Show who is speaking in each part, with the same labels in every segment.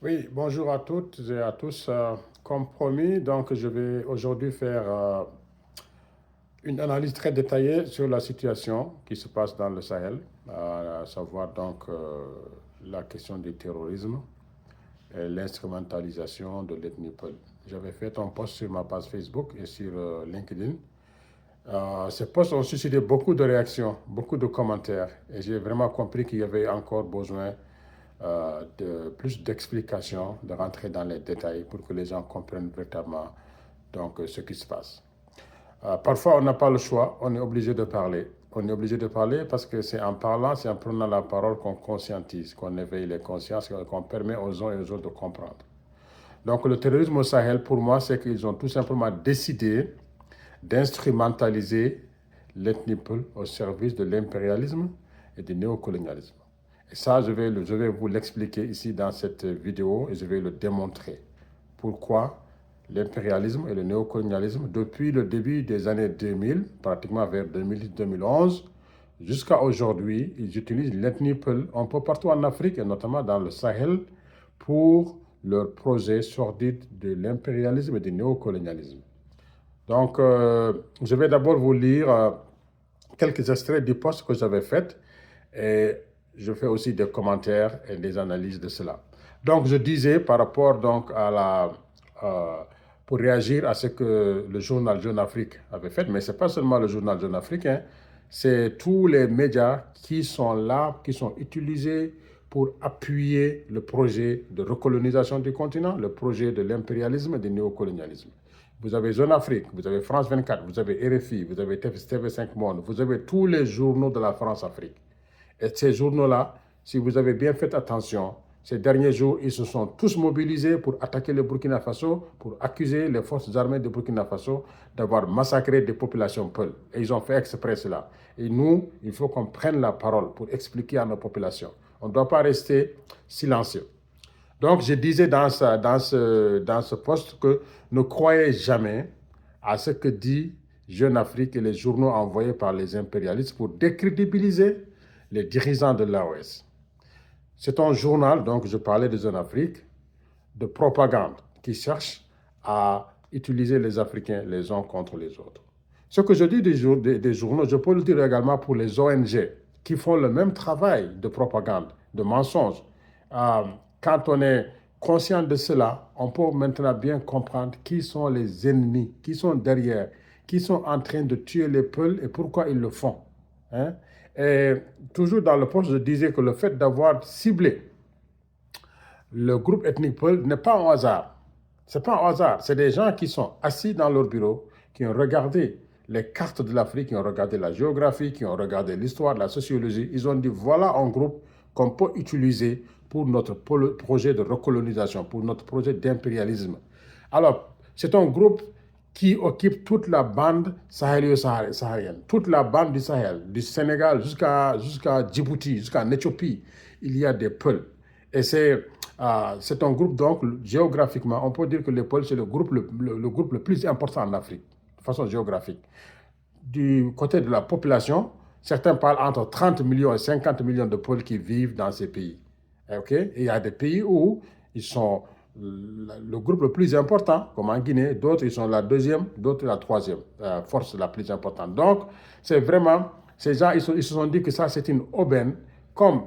Speaker 1: Oui, bonjour à toutes et à tous. Comme promis, donc je vais aujourd'hui faire une analyse très détaillée sur la situation qui se passe dans le Sahel, à savoir donc la question du terrorisme et l'instrumentalisation de l'ethnie Peul. J'avais fait un post sur ma page Facebook et sur LinkedIn. Ces posts ont suscité beaucoup de réactions, beaucoup de commentaires et j'ai vraiment compris qu'il y avait encore besoin de plus d'explications, de rentrer dans les détails pour que les gens comprennent véritablement donc, ce qui se passe. Parfois, on n'a pas le choix, on est obligé de parler. On est obligé de parler parce que c'est en parlant, c'est en prenant la parole qu'on conscientise, qu'on éveille les consciences, qu'on permet aux uns et aux autres de comprendre. Donc le terrorisme au Sahel, pour moi, c'est qu'ils ont tout simplement décidé d'instrumentaliser l'ethnie Peul au service de l'impérialisme et du néocolonialisme. Et ça, je vais vous l'expliquer ici dans cette vidéo et je vais le démontrer. Pourquoi l'impérialisme et le néocolonialisme, depuis le début des années 2000, pratiquement vers 2010-2011, jusqu'à aujourd'hui, ils utilisent l'ethnie Peul un peu partout en Afrique et notamment dans le Sahel pour leur projet sordide de l'impérialisme et du néocolonialisme. Donc, je vais d'abord vous lire quelques extraits du post que j'avais fait et je fais aussi des commentaires et des analyses de cela. Donc, je disais par rapport donc à pour réagir à ce que le journal Jeune Afrique avait fait, mais ce n'est pas seulement le journal Jeune Afrique, hein, c'est tous les médias qui sont là, qui sont utilisés pour appuyer le projet de recolonisation du continent, le projet de l'impérialisme et du néocolonialisme. Vous avez Jeune Afrique, vous avez France 24, vous avez RFI, vous avez TV5 Monde, vous avez tous les journaux de la France-Afrique. Et ces journaux-là, si vous avez bien fait attention, ces derniers jours, ils se sont tous mobilisés pour attaquer le Burkina Faso, pour accuser les forces armées de Burkina Faso d'avoir massacré des populations Peul. Et ils ont fait exprès cela. Et nous, il faut qu'on prenne la parole pour expliquer à nos populations. On ne doit pas rester silencieux. Donc, je disais dans ce poste que ne croyez jamais à ce que dit Jeune Afrique et les journaux envoyés par les impérialistes pour décrédibiliser les dirigeants de l'AOS. C'est un journal, donc je parlais de Jeune Afrique, de propagande qui cherche à utiliser les Africains les uns contre les autres. Ce que je dis des journaux, je peux le dire également pour les ONG qui font le même travail de propagande, de mensonge. Quand on est conscient de cela, on peut maintenant bien comprendre qui sont les ennemis, qui sont derrière, qui sont en train de tuer les peuples et pourquoi ils le font. Hein? Et toujours dans le poste, je disais que le fait d'avoir ciblé le groupe ethnique Peul n'est pas un hasard. Ce n'est pas un hasard. C'est des gens qui sont assis dans leur bureau, qui ont regardé les cartes de l'Afrique, qui ont regardé la géographie, qui ont regardé l'histoire, la sociologie. Ils ont dit, voilà un groupe qu'on peut utiliser pour notre projet de recolonisation, pour notre projet d'impérialisme. Alors, c'est un groupe qui occupe toute la bande sahélio-saharienne, toute la bande du Sahel, du Sénégal jusqu'à Djibouti, jusqu'en Éthiopie. Il y a des Peuls. Et c'est un groupe, donc, géographiquement, on peut dire que les Peuls, c'est le groupe le plus important en Afrique, de façon géographique. Du côté de la population, certains parlent entre 30 millions et 50 millions de Peuls qui vivent dans ces pays. Okay? Et il y a des pays où ils sont le groupe le plus important, comme en Guinée, d'autres ils sont la deuxième, d'autres la troisième force la plus importante. Donc, c'est vraiment, ces gens, ils se sont dit que ça, c'est une aubaine, comme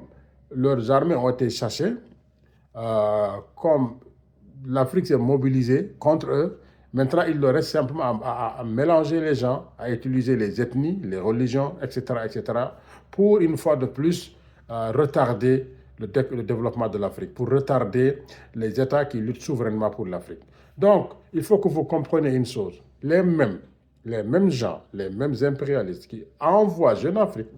Speaker 1: leurs armées ont été chassées, comme l'Afrique s'est mobilisée contre eux, maintenant il leur reste simplement à mélanger les gens, à utiliser les ethnies, les religions, etc., pour une fois de plus retarder le développement de l'Afrique, pour retarder les États qui luttent souverainement pour l'Afrique. Donc, il faut que vous compreniez une chose. Les mêmes gens, les mêmes impérialistes qui envoient Jeune Afrique,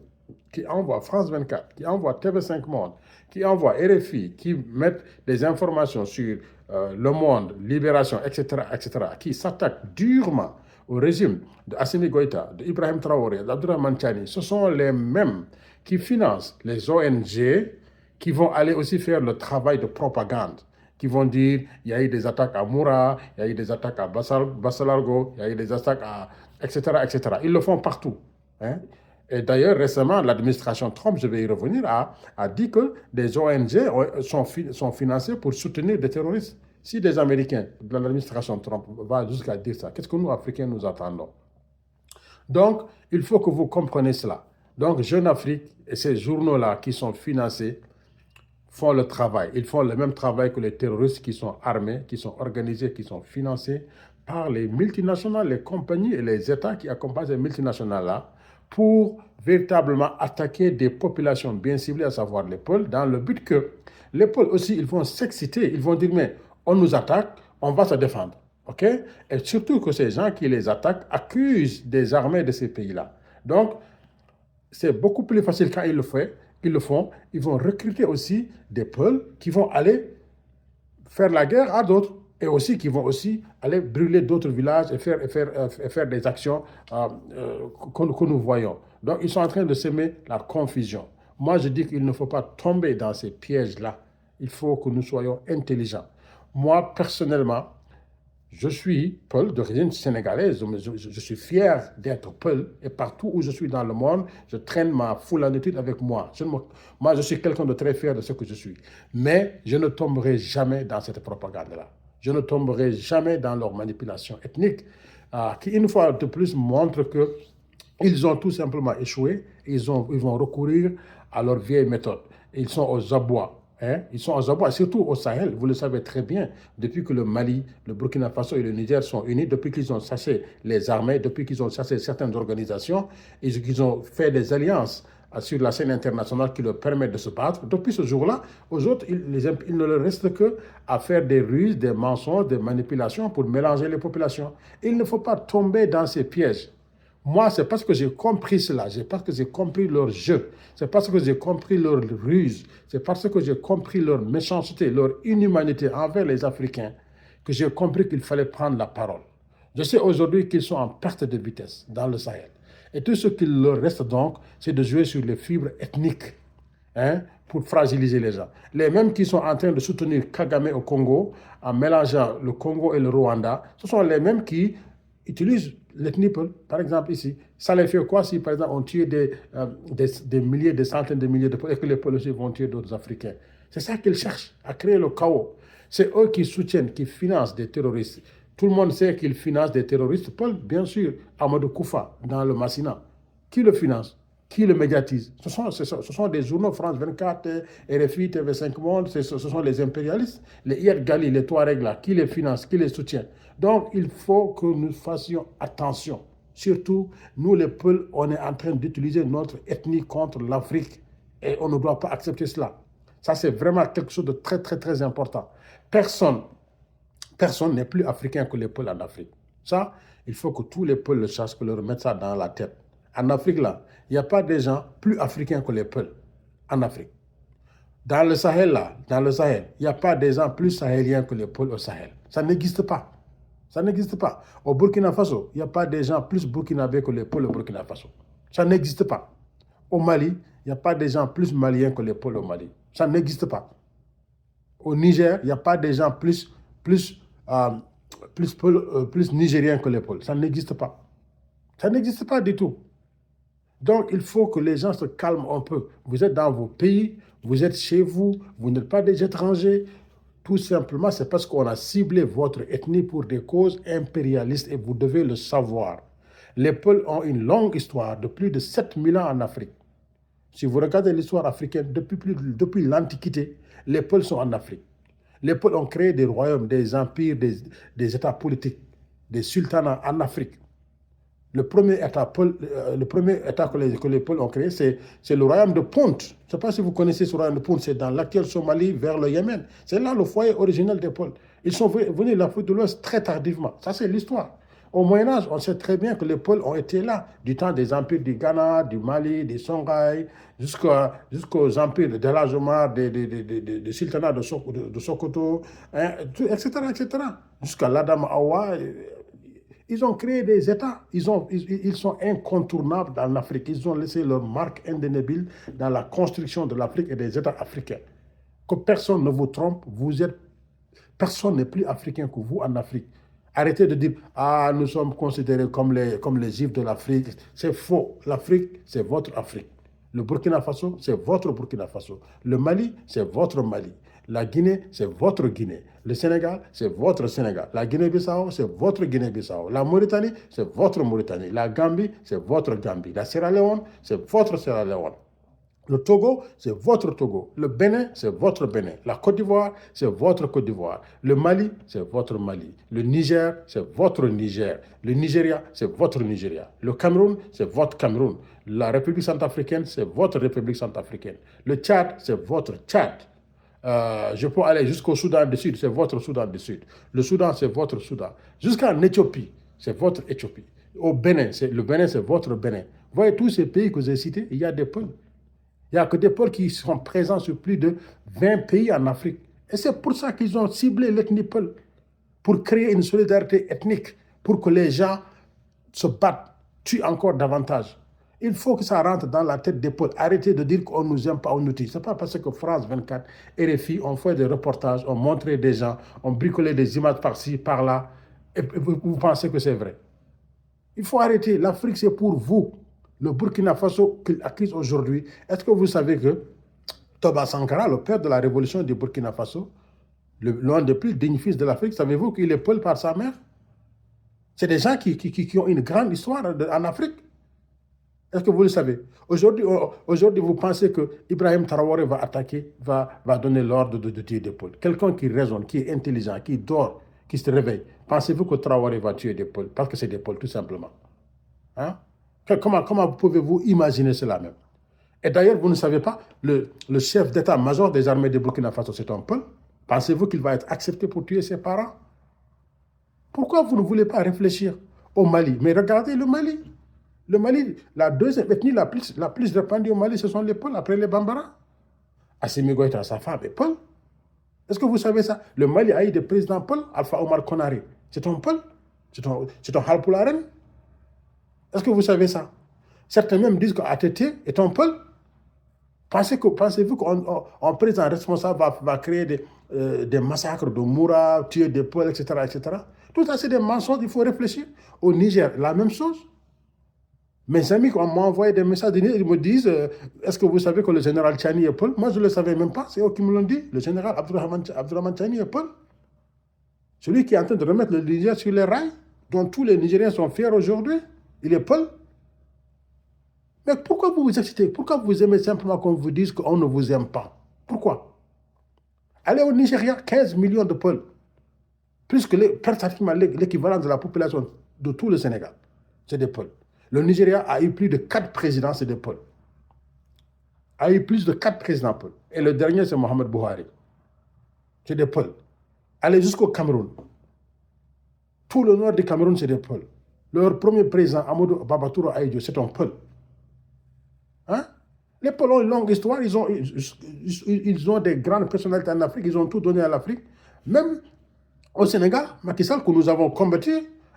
Speaker 1: qui envoient France 24, qui envoient TV5 Monde, qui envoient RFI, qui mettent des informations sur Le Monde, Libération, etc., qui s'attaquent durement au régime de Assimi Goïta, de Ibrahim Traoré, d'Abdourahmane Tchani, ce sont les mêmes qui financent les ONG qui vont aller aussi faire le travail de propagande, qui vont dire il y a eu des attaques à Moura, il y a eu des attaques à Bassalargo, il y a eu des attaques à etc. Ils le font partout. Hein? Et d'ailleurs, récemment, l'administration Trump, je vais y revenir, a dit que des ONG sont financées pour soutenir des terroristes. Si des Américains de l'administration Trump vont jusqu'à dire ça, qu'est-ce que nous, Africains, nous attendons? Donc, il faut que vous compreniez cela. Donc, Jeune Afrique et ces journaux-là qui sont financés font le travail. Ils font le même travail que les terroristes qui sont armés, qui sont organisés, qui sont financés par les multinationales, les compagnies et les États qui accompagnent ces multinationales-là pour véritablement attaquer des populations bien ciblées, à savoir les peuples, dans le but que les peuples aussi, ils vont s'exciter, ils vont dire, mais on nous attaque, on va se défendre. OK? Et surtout que ces gens qui les attaquent accusent des armées de ces pays-là. Donc, c'est beaucoup plus facile quand ils le font. Ils vont recruter aussi des peuples qui vont aller faire la guerre à d'autres et aussi qui vont aussi aller brûler d'autres villages et faire des actions que nous voyons. Donc, ils sont en train de semer la confusion. Moi, je dis qu'il ne faut pas tomber dans ces pièges-là. Il faut que nous soyons intelligents. Moi, personnellement, je suis Peul d'origine sénégalaise. Je suis fier d'être Peul et partout où je suis dans le monde, je traîne ma foulanitude avec moi. Moi, je suis quelqu'un de très fier de ce que je suis. Mais je ne tomberai jamais dans cette propagande-là. Je ne tomberai jamais dans leur manipulation ethnique qui, une fois de plus, montre qu'ils ont tout simplement échoué. Ils vont recourir à leur vieille méthode. Ils sont aux abois. Hein? Ils sont aux abois, surtout au Sahel, vous le savez très bien, depuis que le Mali, le Burkina Faso et le Niger sont unis, depuis qu'ils ont chassé les armées, depuis qu'ils ont chassé certaines organisations, et qu'ils ont fait des alliances sur la scène internationale qui leur permettent de se battre. Depuis ce jour-là, aux autres, il ne leur reste qu'à faire des ruses, des mensonges, des manipulations pour mélanger les populations. Il ne faut pas tomber dans ces pièges. Moi, c'est parce que j'ai compris cela, c'est parce que j'ai compris leur jeu, c'est parce que j'ai compris leur ruse, c'est parce que j'ai compris leur méchanceté, leur inhumanité envers les Africains, que j'ai compris qu'il fallait prendre la parole. Je sais aujourd'hui qu'ils sont en perte de vitesse dans le Sahel. Et tout ce qu'il leur reste donc, c'est de jouer sur les fibres ethniques, hein, pour fragiliser les gens. Les mêmes qui sont en train de soutenir Kagame au Congo, en mélangeant le Congo et le Rwanda, ce sont les mêmes qui utilisent l'ethnie Peul, par exemple ici. Ça les fait quoi si, par exemple, on tue des milliers, des centaines de milliers de Peuls et que les Peuls aussi vont tuer d'autres Africains? C'est ça qu'ils cherchent, à créer le chaos. C'est eux qui soutiennent, qui financent des terroristes. Tout le monde sait qu'ils financent des terroristes. Peul, bien sûr, Amadou Koufa, dans le Massina. Qui le finance? Qui le médiatise? Ce sont des journaux, France 24, RFI, TV5 Monde, ce sont les impérialistes, les Iyad Gali, les Touaregs là, qui les financent, qui les soutient. Donc, il faut que nous fassions attention. Surtout, nous les Peuls, on est en train d'utiliser notre ethnie contre l'Afrique et on ne doit pas accepter cela. Ça, c'est vraiment quelque chose de très, très, très important. Personne n'est plus africain que les Peuls en Afrique. Ça, il faut que tous les Peuls le sachent, que leur mettent ça dans la tête. En Afrique, là, il n'y a pas de gens plus africains que les Peuls en Afrique. Dans le Sahel, là, il n'y a pas de gens plus sahéliens que les Peuls au Sahel. Ça n'existe pas. Ça n'existe pas. Au Burkina Faso, il n'y a pas de gens plus burkinabés que les Peuls au Burkina Faso. Ça n'existe pas. Au Mali, il n'y a pas de gens plus maliens que les Peuls au Mali. Ça n'existe pas. Au Niger, il n'y a pas de gens plus nigériens que les Peuls. Ça n'existe pas. Ça n'existe pas du tout. Donc, il faut que les gens se calment un peu. Vous êtes dans vos pays, vous êtes chez vous, vous n'êtes pas des étrangers. Tout simplement, c'est parce qu'on a ciblé votre ethnie pour des causes impérialistes et vous devez le savoir. Les Peuls ont une longue histoire de plus de 7000 ans en Afrique. Si vous regardez l'histoire africaine, depuis l'Antiquité, les Peuls sont en Afrique. Les Peuls ont créé des royaumes, des empires, des États politiques, des sultanats en Afrique. Le premier État que les Peuls ont créé, c'est le royaume de Punt. Je ne sais pas si vous connaissez ce royaume de Punt, c'est dans l'actuelle Somalie vers le Yémen. C'est là le foyer originel des Peuls. Ils sont venus de l'Afrique de l'Ouest très tardivement. Ça, c'est l'histoire. Au Moyen-Âge, on sait très bien que les Peuls ont été là, du temps des empires du Ghana, du Mali, des Songhai, jusqu'aux empires de Dela Jomar, des sultanats de Sokoto, hein, etc., etc., jusqu'à l'Adam Awa. Ils ont créé des États. Ils sont incontournables dans l'Afrique. Ils ont laissé leur marque indélébile dans la construction de l'Afrique et des États africains. Que personne ne vous trompe, personne n'est plus africain que vous en Afrique. Arrêtez de dire, ah, nous sommes considérés comme les juifs de l'Afrique. C'est faux. L'Afrique, c'est votre Afrique. Le Burkina Faso, c'est votre Burkina Faso. Le Mali, c'est votre Mali. La Guinée, c'est votre Guinée. Le Sénégal, c'est votre Sénégal. La Guinée-Bissau, c'est votre Guinée-Bissau. La Mauritanie, c'est votre Mauritanie. La Gambie, c'est votre Gambie. La Sierra Leone, c'est votre Sierra Leone. Le Togo, c'est votre Togo. Le Bénin, c'est votre Bénin. La Côte d'Ivoire, c'est votre Côte d'Ivoire. Le Mali, c'est votre Mali. Le Niger, c'est votre Niger. Le Nigeria, c'est votre Nigeria. Le Cameroun, c'est votre Cameroun. La République centrafricaine, c'est votre République centrafricaine. Le Tchad, c'est votre Tchad. Je peux aller jusqu'au Soudan du Sud, c'est votre Soudan du Sud. Le Soudan, c'est votre Soudan. Jusqu'en Éthiopie, c'est votre Éthiopie. Au Bénin, le Bénin, c'est votre Bénin. Vous voyez tous ces pays que j'ai cités, il y a des peuples. Il n'y a que des peuples qui sont présents sur plus de 20 pays en Afrique. Et c'est pour ça qu'ils ont ciblé l'ethnie peul, pour créer une solidarité ethnique, pour que les gens se battent, tuent encore davantage. Il faut que ça rentre dans la tête des peuples. Arrêtez de dire qu'on ne nous aime pas, on nous tue. Ce n'est pas parce que France 24, RFI, on fait des reportages, on montre des gens, on bricole des images par-ci, par-là, et vous pensez que c'est vrai. Il faut arrêter. L'Afrique, c'est pour vous. Le Burkina Faso accuse aujourd'hui. Est-ce que vous savez que Thomas Sankara, le père de la révolution du Burkina Faso, l'un des plus dignes fils de l'Afrique, savez-vous qu'il est peul par sa mère? C'est des gens qui ont une grande histoire en Afrique. Est-ce que vous le savez? Aujourd'hui, vous pensez que Ibrahim Traoré va attaquer, va donner l'ordre de tuer des peuls. Quelqu'un qui raisonne, qui est intelligent, qui dort, qui se réveille. Pensez-vous que Traoré va tuer des peuls? Parce que c'est des peuls, tout simplement. Hein? Comment pouvez-vous imaginer cela même? Et d'ailleurs, vous ne savez pas, le chef d'état-major des armées de Burkina Faso, c'est un peul. Pensez-vous qu'il va être accepté pour tuer ses parents? Pourquoi vous ne voulez pas réfléchir au Mali? Mais regardez le Mali. Le Mali, la deuxième ethnie la plus répandue au Mali, ce sont les Peuls, après les Bambara. Assimi Goïta, sa femme est Peul. Est-ce que vous savez ça? Le Mali a eu des présidents Peul, Alpha Omar Konaré. C'est un Peul. C'est un Halpularen. Est-ce que vous savez ça? Certains même disent qu'ATT est un Peul. Pensez-vous qu'un président responsable va créer des massacres de Moura, tuer des Peuls, etc., etc. Tout ça, c'est des mensonges, il faut réfléchir. Au Niger, la même chose. Mes amis m'ont envoyé des messages, ils me disent, est-ce que vous savez que le général Tchani est Peul? Moi, je ne le savais même pas, c'est eux qui me l'ont dit. Le général Abdourahmane Tchani est Peul. Celui qui est en train de remettre le Niger sur les rails, dont tous les Nigériens sont fiers aujourd'hui, il est Peul. Mais pourquoi vous vous excitez? Pourquoi vous aimez simplement qu'on vous dise qu'on ne vous aime pas? Pourquoi? Allez au Nigeria, 15 millions de Peuls. Plus que pratiquement l'équivalent de la population de tout le Sénégal. C'est des Peuls. Le Nigeria a eu plus de 4 présidents, c'est des Peuls. A eu plus de 4 présidents Peuls. Et le dernier, c'est Mohamed Buhari. C'est des Peuls. Allez jusqu'au Cameroun. Tout le nord du Cameroun, c'est des Peuls. Leur premier président, Amadou Babatouro Aïdjo, c'est un Peul. Hein? Les Peuls ont une longue histoire, ils ont des grandes personnalités en Afrique, ils ont tout donné à l'Afrique. Même au Sénégal, Macky Sall, que nous avons combattu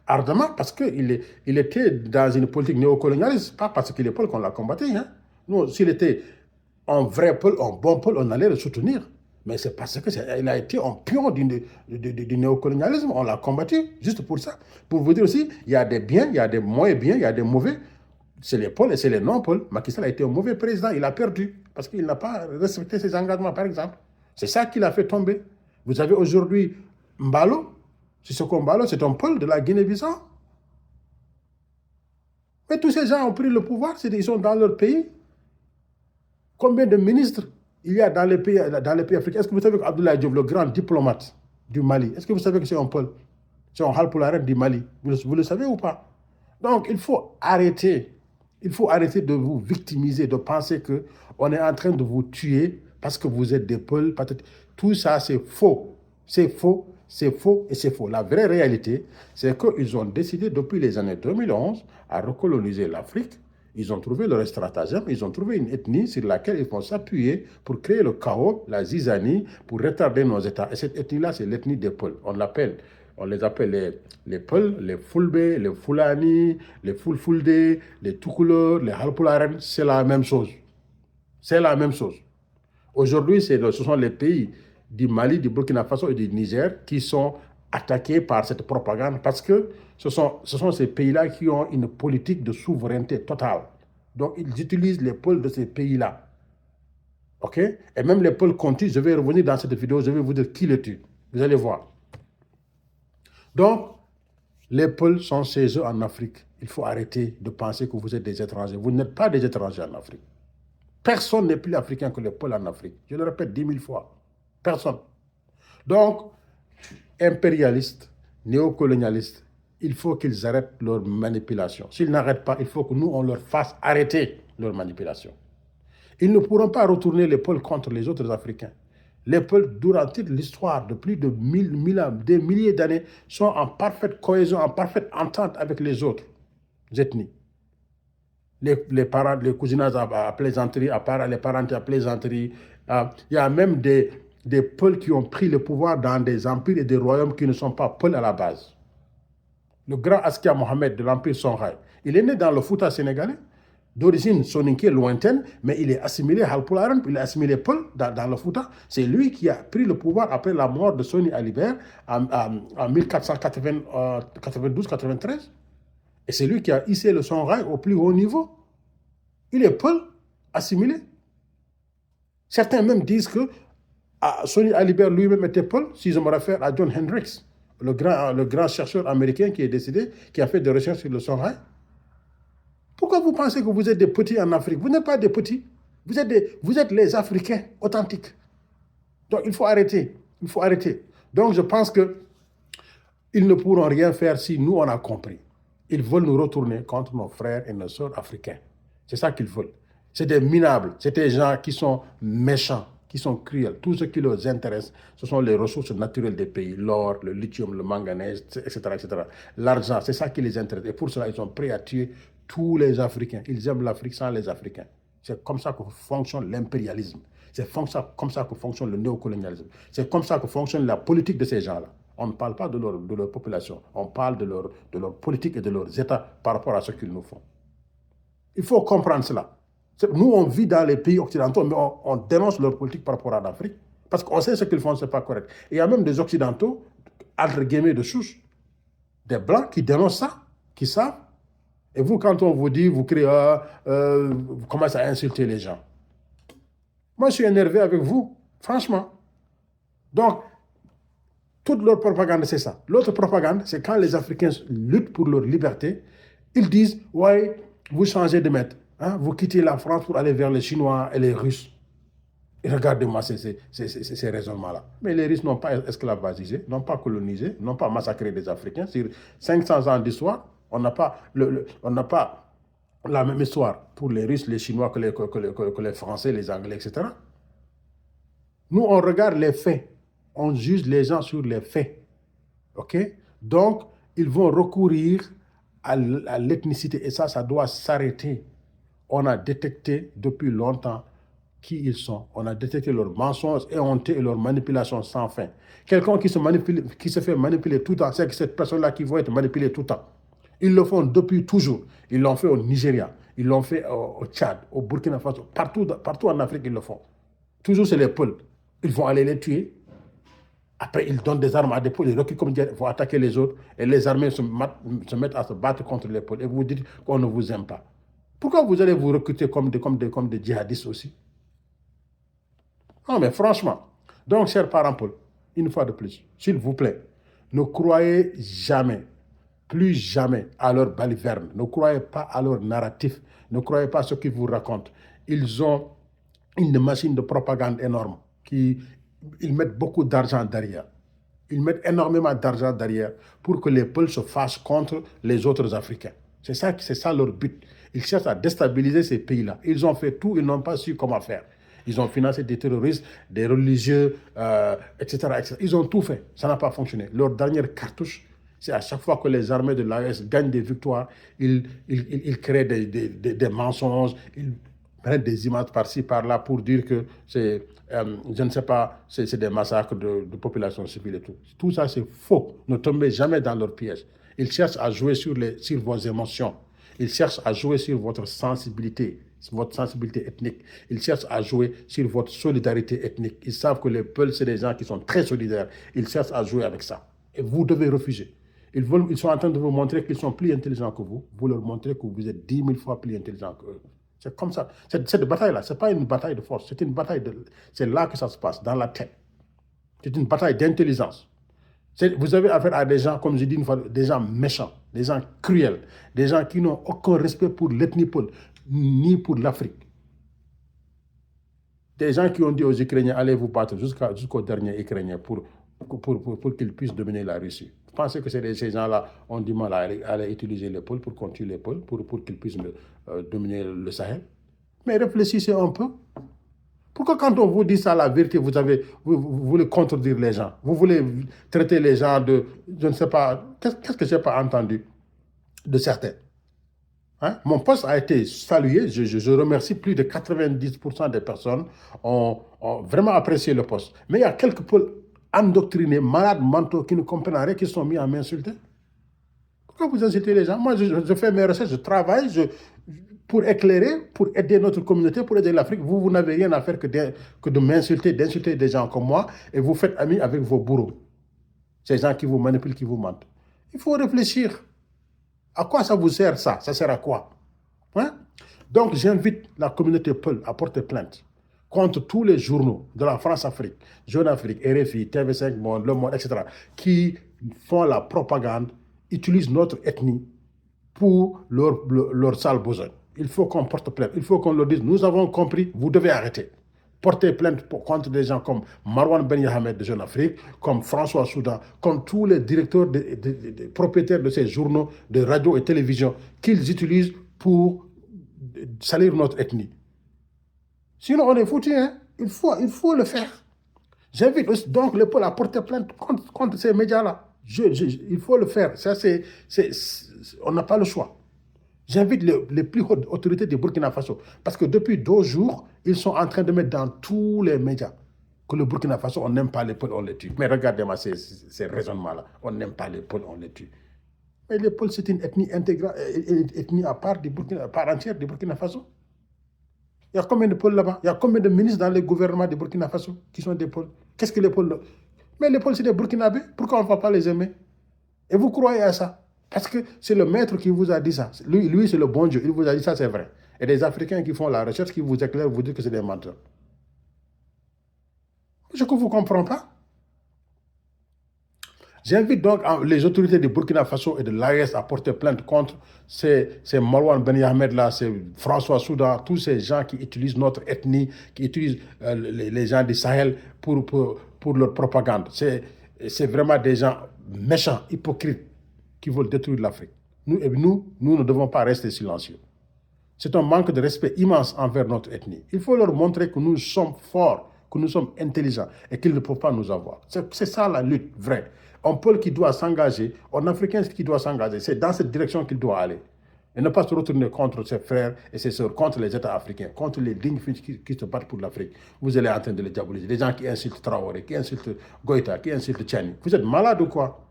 Speaker 1: ardemment parce qu'il était dans une politique néocolonialiste, pas parce qu'il est Peul qu'on l'a combattu. Hein? Nous, s'il était un vrai Peul, un bon Peul, on allait le soutenir. Mais c'est parce qu'il a été un pion du néocolonialisme, on l'a combattu, juste pour ça. Pour vous dire aussi, il y a des biens, il y a des moins biens, il y a des mauvais. C'est les Peuls et c'est les non-Peuls. Macky Sall a été un mauvais président, il a perdu, parce qu'il n'a pas respecté ses engagements, par exemple. C'est ça qui l'a fait tomber. Vous avez aujourd'hui Mbalo, Sissoko Mbalo, c'est un Peul de la Guinée-Bissau. Mais tous ces gens ont pris le pouvoir, ils sont dans leur pays. Combien de ministres il y a dans les pays africains? Est-ce que vous savez qu'Abdoulaye Diop, le grand diplomate du Mali, est-ce que vous savez que c'est un Peul? C'est un Halpularen du Mali. Vous le savez ou pas? Donc, il faut arrêter de vous victimiser, de penser qu'on est en train de vous tuer parce que vous êtes des Peuls. Tout ça, c'est faux. C'est faux, c'est faux et c'est faux. La vraie réalité, c'est qu'ils ont décidé depuis les années 2011 à recoloniser l'Afrique. Ils ont trouvé leur stratagème, ils ont trouvé une ethnie sur laquelle ils vont s'appuyer pour créer le chaos, la zizanie, pour retarder nos États. Et cette ethnie-là, c'est l'ethnie des Peuls. On les appelle les Peuls, les Fulbe, les Fulani, les Fulfulde, les Tukulor, les Halpularen. C'est la même chose. C'est la même chose. Aujourd'hui, ce sont les pays du Mali, du Burkina Faso et du Niger qui sont attaqués par cette propagande parce que ce sont ces pays-là qui ont une politique de souveraineté totale. Donc, ils utilisent les pôles de ces pays-là. OK? Et même les pôles contis, je vais revenir dans cette vidéo, je vais vous dire qui les tue. Vous allez voir. Donc, les pôles sont chez eux en Afrique. Il faut arrêter de penser que vous êtes des étrangers. Vous n'êtes pas des étrangers en Afrique. Personne n'est plus africain que les pôles en Afrique. Je le répète 10 000 fois. Personne. Donc, impérialistes, néocolonialistes, il faut qu'ils arrêtent leur manipulation. S'ils n'arrêtent pas, il faut que nous, on leur fasse arrêter leur manipulation. Ils ne pourront pas retourner les pôles contre les autres Africains. Les pôles, durant toute l'histoire de plus de des milliers d'années, sont en parfaite cohésion, en parfaite entente avec les autres ethnies. Les parents, les cousinage à plaisanterie, les parentés à plaisanterie. Il y a même des peuls qui ont pris le pouvoir dans des empires et des royaumes qui ne sont pas peuls à la base. Le grand Askia Mohamed de l'empire Songhai, il est né dans le Fouta sénégalais, d'origine soninké lointaine, mais il est assimilé Halpularan, il est assimilé Peul dans le Fouta. C'est lui qui a pris le pouvoir après la mort de Soni Alibert en 1492-93. Et c'est lui qui a hissé le Songhai au plus haut niveau. Il est Peul, assimilé. Certains même disent que Soni Alibert lui-même était Peul, si je me réfère à John Hendricks, le grand chercheur américain qui est décédé, qui a fait des recherches sur le Songhai. Pourquoi vous pensez que vous êtes des petits en Afrique? Vous n'êtes pas des petits. Vous êtes les Africains authentiques. Donc, il faut arrêter. Il faut arrêter. Donc, je pense qu'ils ne pourront rien faire si nous, on a compris. Ils veulent nous retourner contre nos frères et nos sœurs africains. C'est ça qu'ils veulent. C'est des minables. C'est des gens qui sont méchants, qui sont cruels. Tout ce qui les intéresse, ce sont les ressources naturelles des pays. L'or, le lithium, le manganèse, etc. etc. L'argent, c'est ça qui les intéresse. Et pour cela, ils sont prêts à tuer tous les Africains. Ils aiment l'Afrique sans les Africains. C'est comme ça que fonctionne l'impérialisme. C'est comme ça que fonctionne le néocolonialisme. C'est comme ça que fonctionne la politique de ces gens-là. On ne parle pas de leur population. On parle de leur politique et de leurs États par rapport à ce qu'ils nous font. Il faut comprendre cela. Nous, on vit dans les pays occidentaux, mais on dénonce leur politique par rapport à l'Afrique. Parce qu'on sait ce qu'ils font, ce n'est pas correct. Et il y a même des Occidentaux, entre guillemets de souche, des Blancs qui dénoncent ça, qui savent. Et vous, quand on vous dit, vous criez, vous commencez à insulter les gens. Moi, je suis énervé avec vous, franchement. Donc, toute leur propagande, c'est ça. L'autre propagande, c'est quand les Africains luttent pour leur liberté, ils disent, ouais, vous changez de maître. Hein, vous quittez la France pour aller vers les Chinois et les Russes. Et regardez-moi ces raisonnements-là. Mais les Russes n'ont pas esclavagisé, n'ont pas colonisé, n'ont pas massacré des Africains. Sur 500 ans d'histoire, on n'a pas la même histoire pour les Russes, les Chinois, que les Français, les Anglais, etc. Nous, on regarde les faits. On juge les gens sur les faits. OK? Donc, ils vont recourir à l'ethnicité. Et ça doit s'arrêter. On a détecté depuis longtemps qui ils sont. On a détecté leurs mensonges éhontés et leurs manipulations sans fin. Quelqu'un qui se fait manipuler tout le temps, c'est que cette personne-là qui va être manipulée tout le temps. Ils le font depuis toujours. Ils l'ont fait au Nigeria, ils l'ont fait au Tchad, au Burkina Faso, partout en Afrique, ils le font. Toujours, c'est les Peuls. Ils vont aller les tuer. Après, ils donnent des armes à des Peuls, ils reculent comme ils vont attaquer les autres. Et les armées se mettent à se battre contre les Peuls. Et vous dites qu'on ne vous aime pas. Pourquoi vous allez vous recruter comme des djihadistes aussi? Non, mais franchement. Donc, chers parents Paul, une fois de plus, s'il vous plaît, ne croyez jamais, plus jamais à leur baliverne. Ne croyez pas à leur narratif. Ne croyez pas à ce qu'ils vous racontent. Ils ont une machine de propagande énorme. Ils mettent beaucoup d'argent derrière. Ils mettent énormément d'argent derrière pour que les peuples se fâchent contre les autres Africains. C'est ça leur but. Ils cherchent à déstabiliser ces pays-là. Ils ont fait tout, ils n'ont pas su comment faire. Ils ont financé des terroristes, des religieux, etc., etc. Ils ont tout fait. Ça n'a pas fonctionné. Leur dernière cartouche, c'est à chaque fois que les armées de l'AES gagnent des victoires, ils créent des mensonges, ils prennent des images par-ci, par-là pour dire que c'est, je ne sais pas, c'est des massacres de population civile et tout. Tout ça, c'est faux. Ne tombez jamais dans leur piège. Ils cherchent à jouer sur vos émotions. Ils cherchent à jouer sur votre sensibilité ethnique. Ils cherchent à jouer sur votre solidarité ethnique. Ils savent que les peuples, c'est des gens qui sont très solidaires. Ils cherchent à jouer avec ça. Et vous devez refuser. Ils sont en train de vous montrer qu'ils sont plus intelligents que vous. Vous leur montrez que vous êtes 10 000 fois plus intelligents qu'eux. C'est comme ça. Cette bataille-là, ce n'est pas une bataille de force. C'est là que ça se passe, dans la tête. C'est une bataille d'intelligence. Vous avez affaire à des gens, comme je dis une fois, des gens méchants, des gens cruels, des gens qui n'ont aucun respect pour l'ethnie Peul, ni pour l'Afrique. Des gens qui ont dit aux Ukrainiens, allez vous battre jusqu'au dernier Ukrainien pour qu'ils puissent dominer la Russie. Vous pensez que ces gens-là ont du mal à aller utiliser les Peuls pour contrôler les Peuls, pour qu'ils puissent dominer le Sahel? Mais réfléchissez un peu. Pourquoi quand on vous dit ça, la vérité, vous voulez contredire les gens? Vous voulez traiter les gens de, je ne sais pas, qu'est-ce que je n'ai pas entendu de certains? Hein? Mon poste a été salué, je remercie plus de 90% des personnes ont vraiment apprécié le poste. Mais il y a quelques Peuls endoctrinés, malades mentaux qui ne comprennent rien, qui sont mis à m'insulter. Pourquoi vous insultez les gens? Moi, je fais mes recherches, je travaille, pour éclairer, pour aider notre communauté, pour aider l'Afrique. Vous n'avez rien à faire que de m'insulter, d'insulter des gens comme moi, et vous faites amis avec vos bourreaux. Ces gens qui vous manipulent, qui vous mentent. Il faut réfléchir. À quoi ça vous sert ça? Ça sert à quoi? Hein? Donc, j'invite la communauté Peul à porter plainte contre tous les journaux de la France-Afrique, Jeune Afrique, RFI, TV5 Monde, Le Monde, etc., qui font la propagande, utilisent notre ethnie pour leur sale besogne. Il faut qu'on porte plainte. Il faut qu'on leur dise, nous avons compris, vous devez arrêter. Porter plainte contre des gens comme Marwan Ben Yahamed de Jeune Afrique, comme François Soudan, comme tous les directeurs, des propriétaires de ces journaux, de radio et télévision, qu'ils utilisent pour salir notre ethnie. Sinon, on est foutu, hein? Il faut le faire. J'invite donc les Peuls à porter plainte contre ces médias-là. Il faut le faire. Ça, on n'a pas le choix. J'invite les plus hautes autorités du Burkina Faso. Parce que depuis 2 jours, ils sont en train de mettre dans tous les médias que le Burkina Faso, on n'aime pas les Peuls, on les tue. Mais regardez-moi ces raisonnements-là. On n'aime pas les Peuls, on les tue. Mais les Peuls, c'est une ethnie intégrale, une ethnie à part entière du Burkina Faso. Il y a combien de Peuls là-bas? Il y a combien de ministres dans le gouvernement du Burkina Faso qui sont des Peuls? Qu'est-ce que les Peuls... Mais les Peuls, c'est des Burkinabés. Pourquoi on ne va pas les aimer? Et vous croyez à ça? Parce que c'est le maître qui vous a dit ça. Lui c'est le bon Dieu. Il vous a dit ça, c'est vrai. Et des Africains qui font la recherche, qui vous éclairent, vous disent que c'est des menteurs. Je ne vous comprends pas. J'invite donc les autorités du Burkina Faso et de l'AES à porter plainte contre ces Marwan Ben Yahmed là, ces François Soudan, tous ces gens qui utilisent notre ethnie, qui utilisent les gens du Sahel pour leur propagande. C'est vraiment des gens méchants, hypocrites, qui veulent détruire l'Afrique. Nous ne devons pas rester silencieux. C'est un manque de respect immense envers notre ethnie. Il faut leur montrer que nous sommes forts, que nous sommes intelligents et qu'ils ne peuvent pas nous avoir. C'est ça la lutte vraie. Un peuple qui doit s'engager, un Africain qui doit s'engager, c'est dans cette direction qu'il doit aller. Et ne pas se retourner contre ses frères et ses sœurs, contre les États africains, contre les dignes qui se battent pour l'Afrique. Vous allez en train de les diaboliser. Les gens qui insultent Traoré, qui insultent Goïta, qui insultent Tchani. Vous êtes malade ou quoi?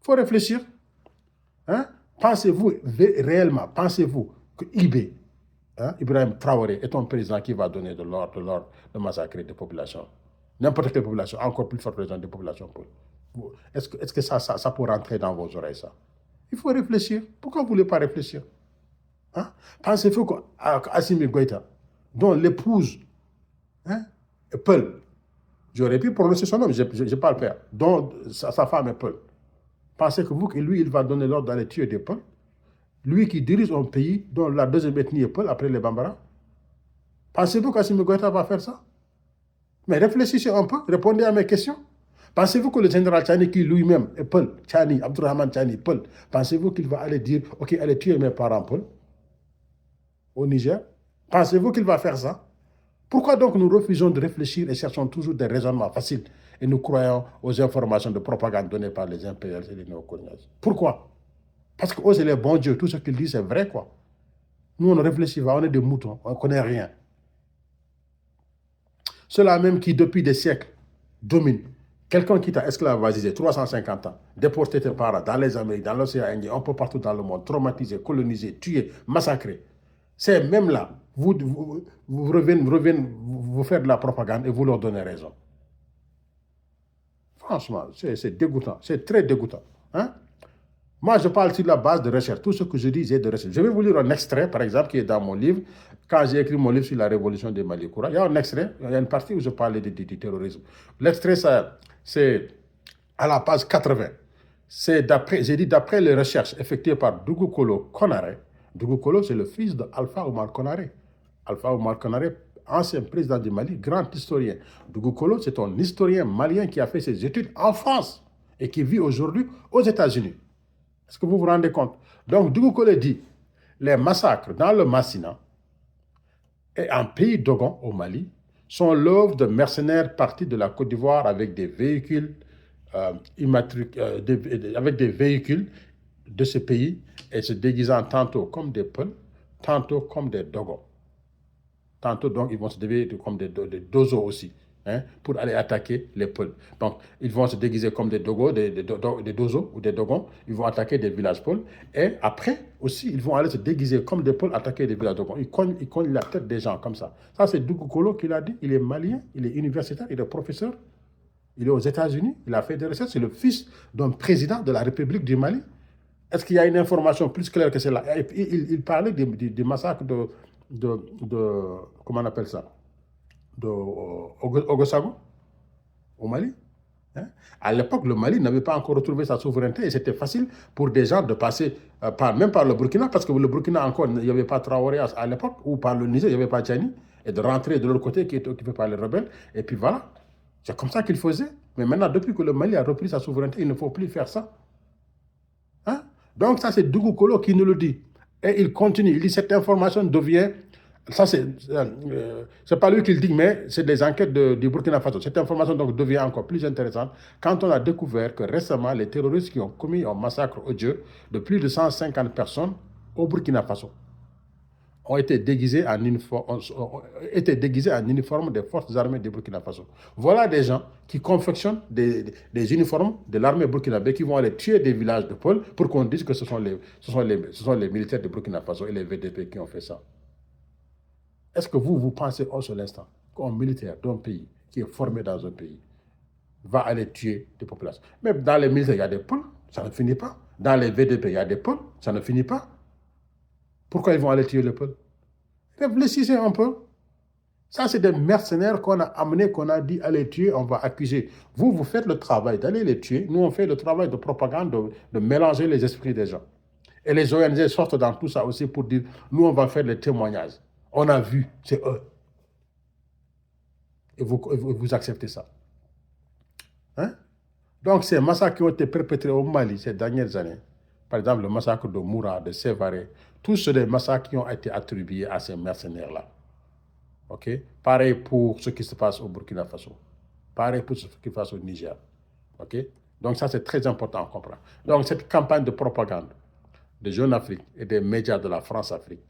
Speaker 1: Il faut réfléchir. Hein? Pensez-vous réellement, pensez-vous que IB, Ibrahim Traoré, est un président qui va donner de l'ordre de massacrer des populations? N'importe quelle population, encore plus forte raison des populations. Est-ce que ça peut rentrer dans vos oreilles, ça? Il faut réfléchir. Pourquoi vous ne voulez pas réfléchir? Hein? Pensez-vous qu'Assimi Goïta, dont l'épouse est Peul, j'aurais pu prononcer son nom, je n'ai pas le faire, dont sa femme est Peul, pensez-vous que lui, il va donner l'ordre d'aller tuer des Peuls? Lui qui dirige un pays dont la deuxième ethnie est Peul, après les Bambara? Pensez-vous qu'Assimi Goïta va faire ça? Mais réfléchissez un peu, répondez à mes questions. Pensez-vous que le général Tchani, qui lui-même est Peul, Tchani, Abdourahmane Tchani, Peul, pensez-vous qu'il va aller dire, ok, allez tuer mes parents Peul au Niger? Pensez-vous qu'il va faire ça? Pourquoi donc nous refusons de réfléchir et cherchons toujours des raisonnements faciles et nous croyons aux informations de propagande données par les impérialistes et les néocolonialistes? Pourquoi? Parce que eux, c'est les bons dieux, tout ce qu'ils disent, c'est vrai, quoi. Nous, on ne réfléchit pas, on est des moutons, on ne connaît rien. Ceux-là même qui, depuis des siècles, dominent. Quelqu'un qui t'a esclavagisé 350 ans, déporté tes parents dans les Amériques, dans l'océan Indien, un peu partout dans le monde, traumatisé, colonisé, tué, massacré. C'est même là, vous revenez vous faire de la propagande et vous leur donnez raison. Franchement, c'est dégoûtant. C'est très dégoûtant. Hein? Moi, je parle sur la base de recherche. Tout ce que je dis, j'ai de recherche. Je vais vous lire un extrait, par exemple, qui est dans mon livre. Quand j'ai écrit mon livre sur la révolution des Mali Koura, il y a un extrait, il y a une partie où je parlais du terrorisme. L'extrait, c'est à la page 80. J'ai dit d'après les recherches effectuées par Dugukolo Konaré. Dugukolo, c'est le fils d'Alpha Oumar Konaré. Alpha Oumar Konaré, ancien président du Mali, grand historien. Dugukolo, c'est un historien malien qui a fait ses études en France et qui vit aujourd'hui aux États-Unis. Est-ce que vous vous rendez compte? Donc, Dugukolo dit, les massacres dans le Massina et en pays Dogon, au Mali, sont l'œuvre de mercenaires partis de la Côte d'Ivoire avec des véhicules avec des véhicules de ce pays et se déguisant tantôt comme des Peuls, tantôt comme des Dogons. Tantôt, donc, ils vont se déguiser comme des Dozo aussi, hein, pour aller attaquer les Peuls. Donc, ils vont se déguiser comme des Dogos, des Dozo ou des Dogons. Ils vont attaquer des villages Peuls. Et après, aussi, ils vont aller se déguiser comme des Peuls, attaquer des villages Dogons. Ils cognent la tête des gens comme ça. Ça, c'est Dugukolo qui l'a dit. Il est malien, il est universitaire, il est professeur. Il est aux États-Unis, il a fait des recherches, c'est le fils d'un président de la République du Mali. Est-ce qu'il y a une information plus claire que celle-là? Il parlait des massacres comment on appelle ça? De Ogosago, au Mali. Hein? À l'époque, le Mali n'avait pas encore retrouvé sa souveraineté et c'était facile pour des gens de passer, même par le Burkina, parce que le Burkina encore, il n'y avait pas Traoré à l'époque, ou par le Niger, il n'y avait pas Tchani, et de rentrer de l'autre côté qui est occupé par les rebelles. Et puis voilà. C'est comme ça qu'il faisait. Mais maintenant, depuis que le Mali a repris sa souveraineté, il ne faut plus faire ça. Hein? Donc ça, c'est Dugukolo qui nous le dit. Et il continue. Il dit cette information devient... Ça, c'est pas lui qui le dit, mais c'est des enquêtes du Burkina Faso. Cette information donc devient encore plus intéressante quand on a découvert que récemment, les terroristes qui ont commis un massacre odieux de plus de 150 personnes au Burkina Faso ont été déguisés en uniforme des forces armées du Burkina Faso. Voilà des gens qui confectionnent des uniformes de l'armée burkinabé qui vont aller tuer des villages de Peuls pour qu'on dise que ce sont les militaires de Burkina Faso et les VDP qui ont fait ça. Est-ce que vous pensez un seul instant qu'un militaire d'un pays qui est formé dans un pays va aller tuer des populations? Même dans les militaires, il y a des Peuls, ça ne finit pas. Dans les VDP, il y a des Peuls, ça ne finit pas. Pourquoi ils vont aller tuer les Peuls? Réfléchissez un peu. Ça, c'est des mercenaires qu'on a amenés, qu'on a dit allez tuer, on va accuser. Vous faites le travail d'aller les tuer. Nous, on fait le travail de propagande, de mélanger les esprits des gens. Et les ONG sortent dans tout ça aussi pour dire, nous, on va faire les témoignages. On a vu, c'est eux. Et vous acceptez ça. Hein? Donc, ces massacres qui ont été perpétrés au Mali ces dernières années, par exemple le massacre de Moura, de Sévaré, tous sont des massacres qui ont été attribués à ces mercenaires-là. Okay? Pareil pour ce qui se passe au Burkina Faso. Pareil pour ce qui se passe au Niger. Okay? Donc ça, c'est très important à comprendre. Donc cette campagne de propagande de Jeune Afrique et des médias de la France-Afrique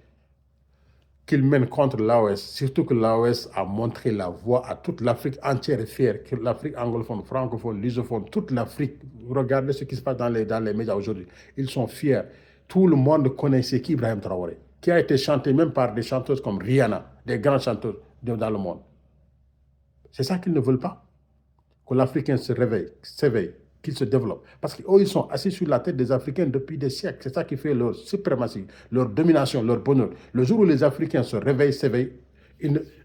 Speaker 1: qu'ils mènent contre l'AOS, surtout que l'AOS a montré la voie à toute l'Afrique entière et fière, que l'Afrique anglophone, francophone, lusophone, toute l'Afrique, regardez ce qui se passe dans les médias aujourd'hui. Ils sont fiers. Tout le monde connaît c'est qui Ibrahim Traoré, qui a été chanté même par des chanteuses comme Rihanna, des grandes chanteuses dans le monde. C'est ça qu'ils ne veulent pas. Que l'Africain se réveille, s'éveille, qu'il se développe. Parce qu'eux, ils sont assis sur la tête des Africains depuis des siècles. C'est ça qui fait leur suprématie, leur domination, leur bonheur. Le jour où les Africains se réveillent, s'éveillent,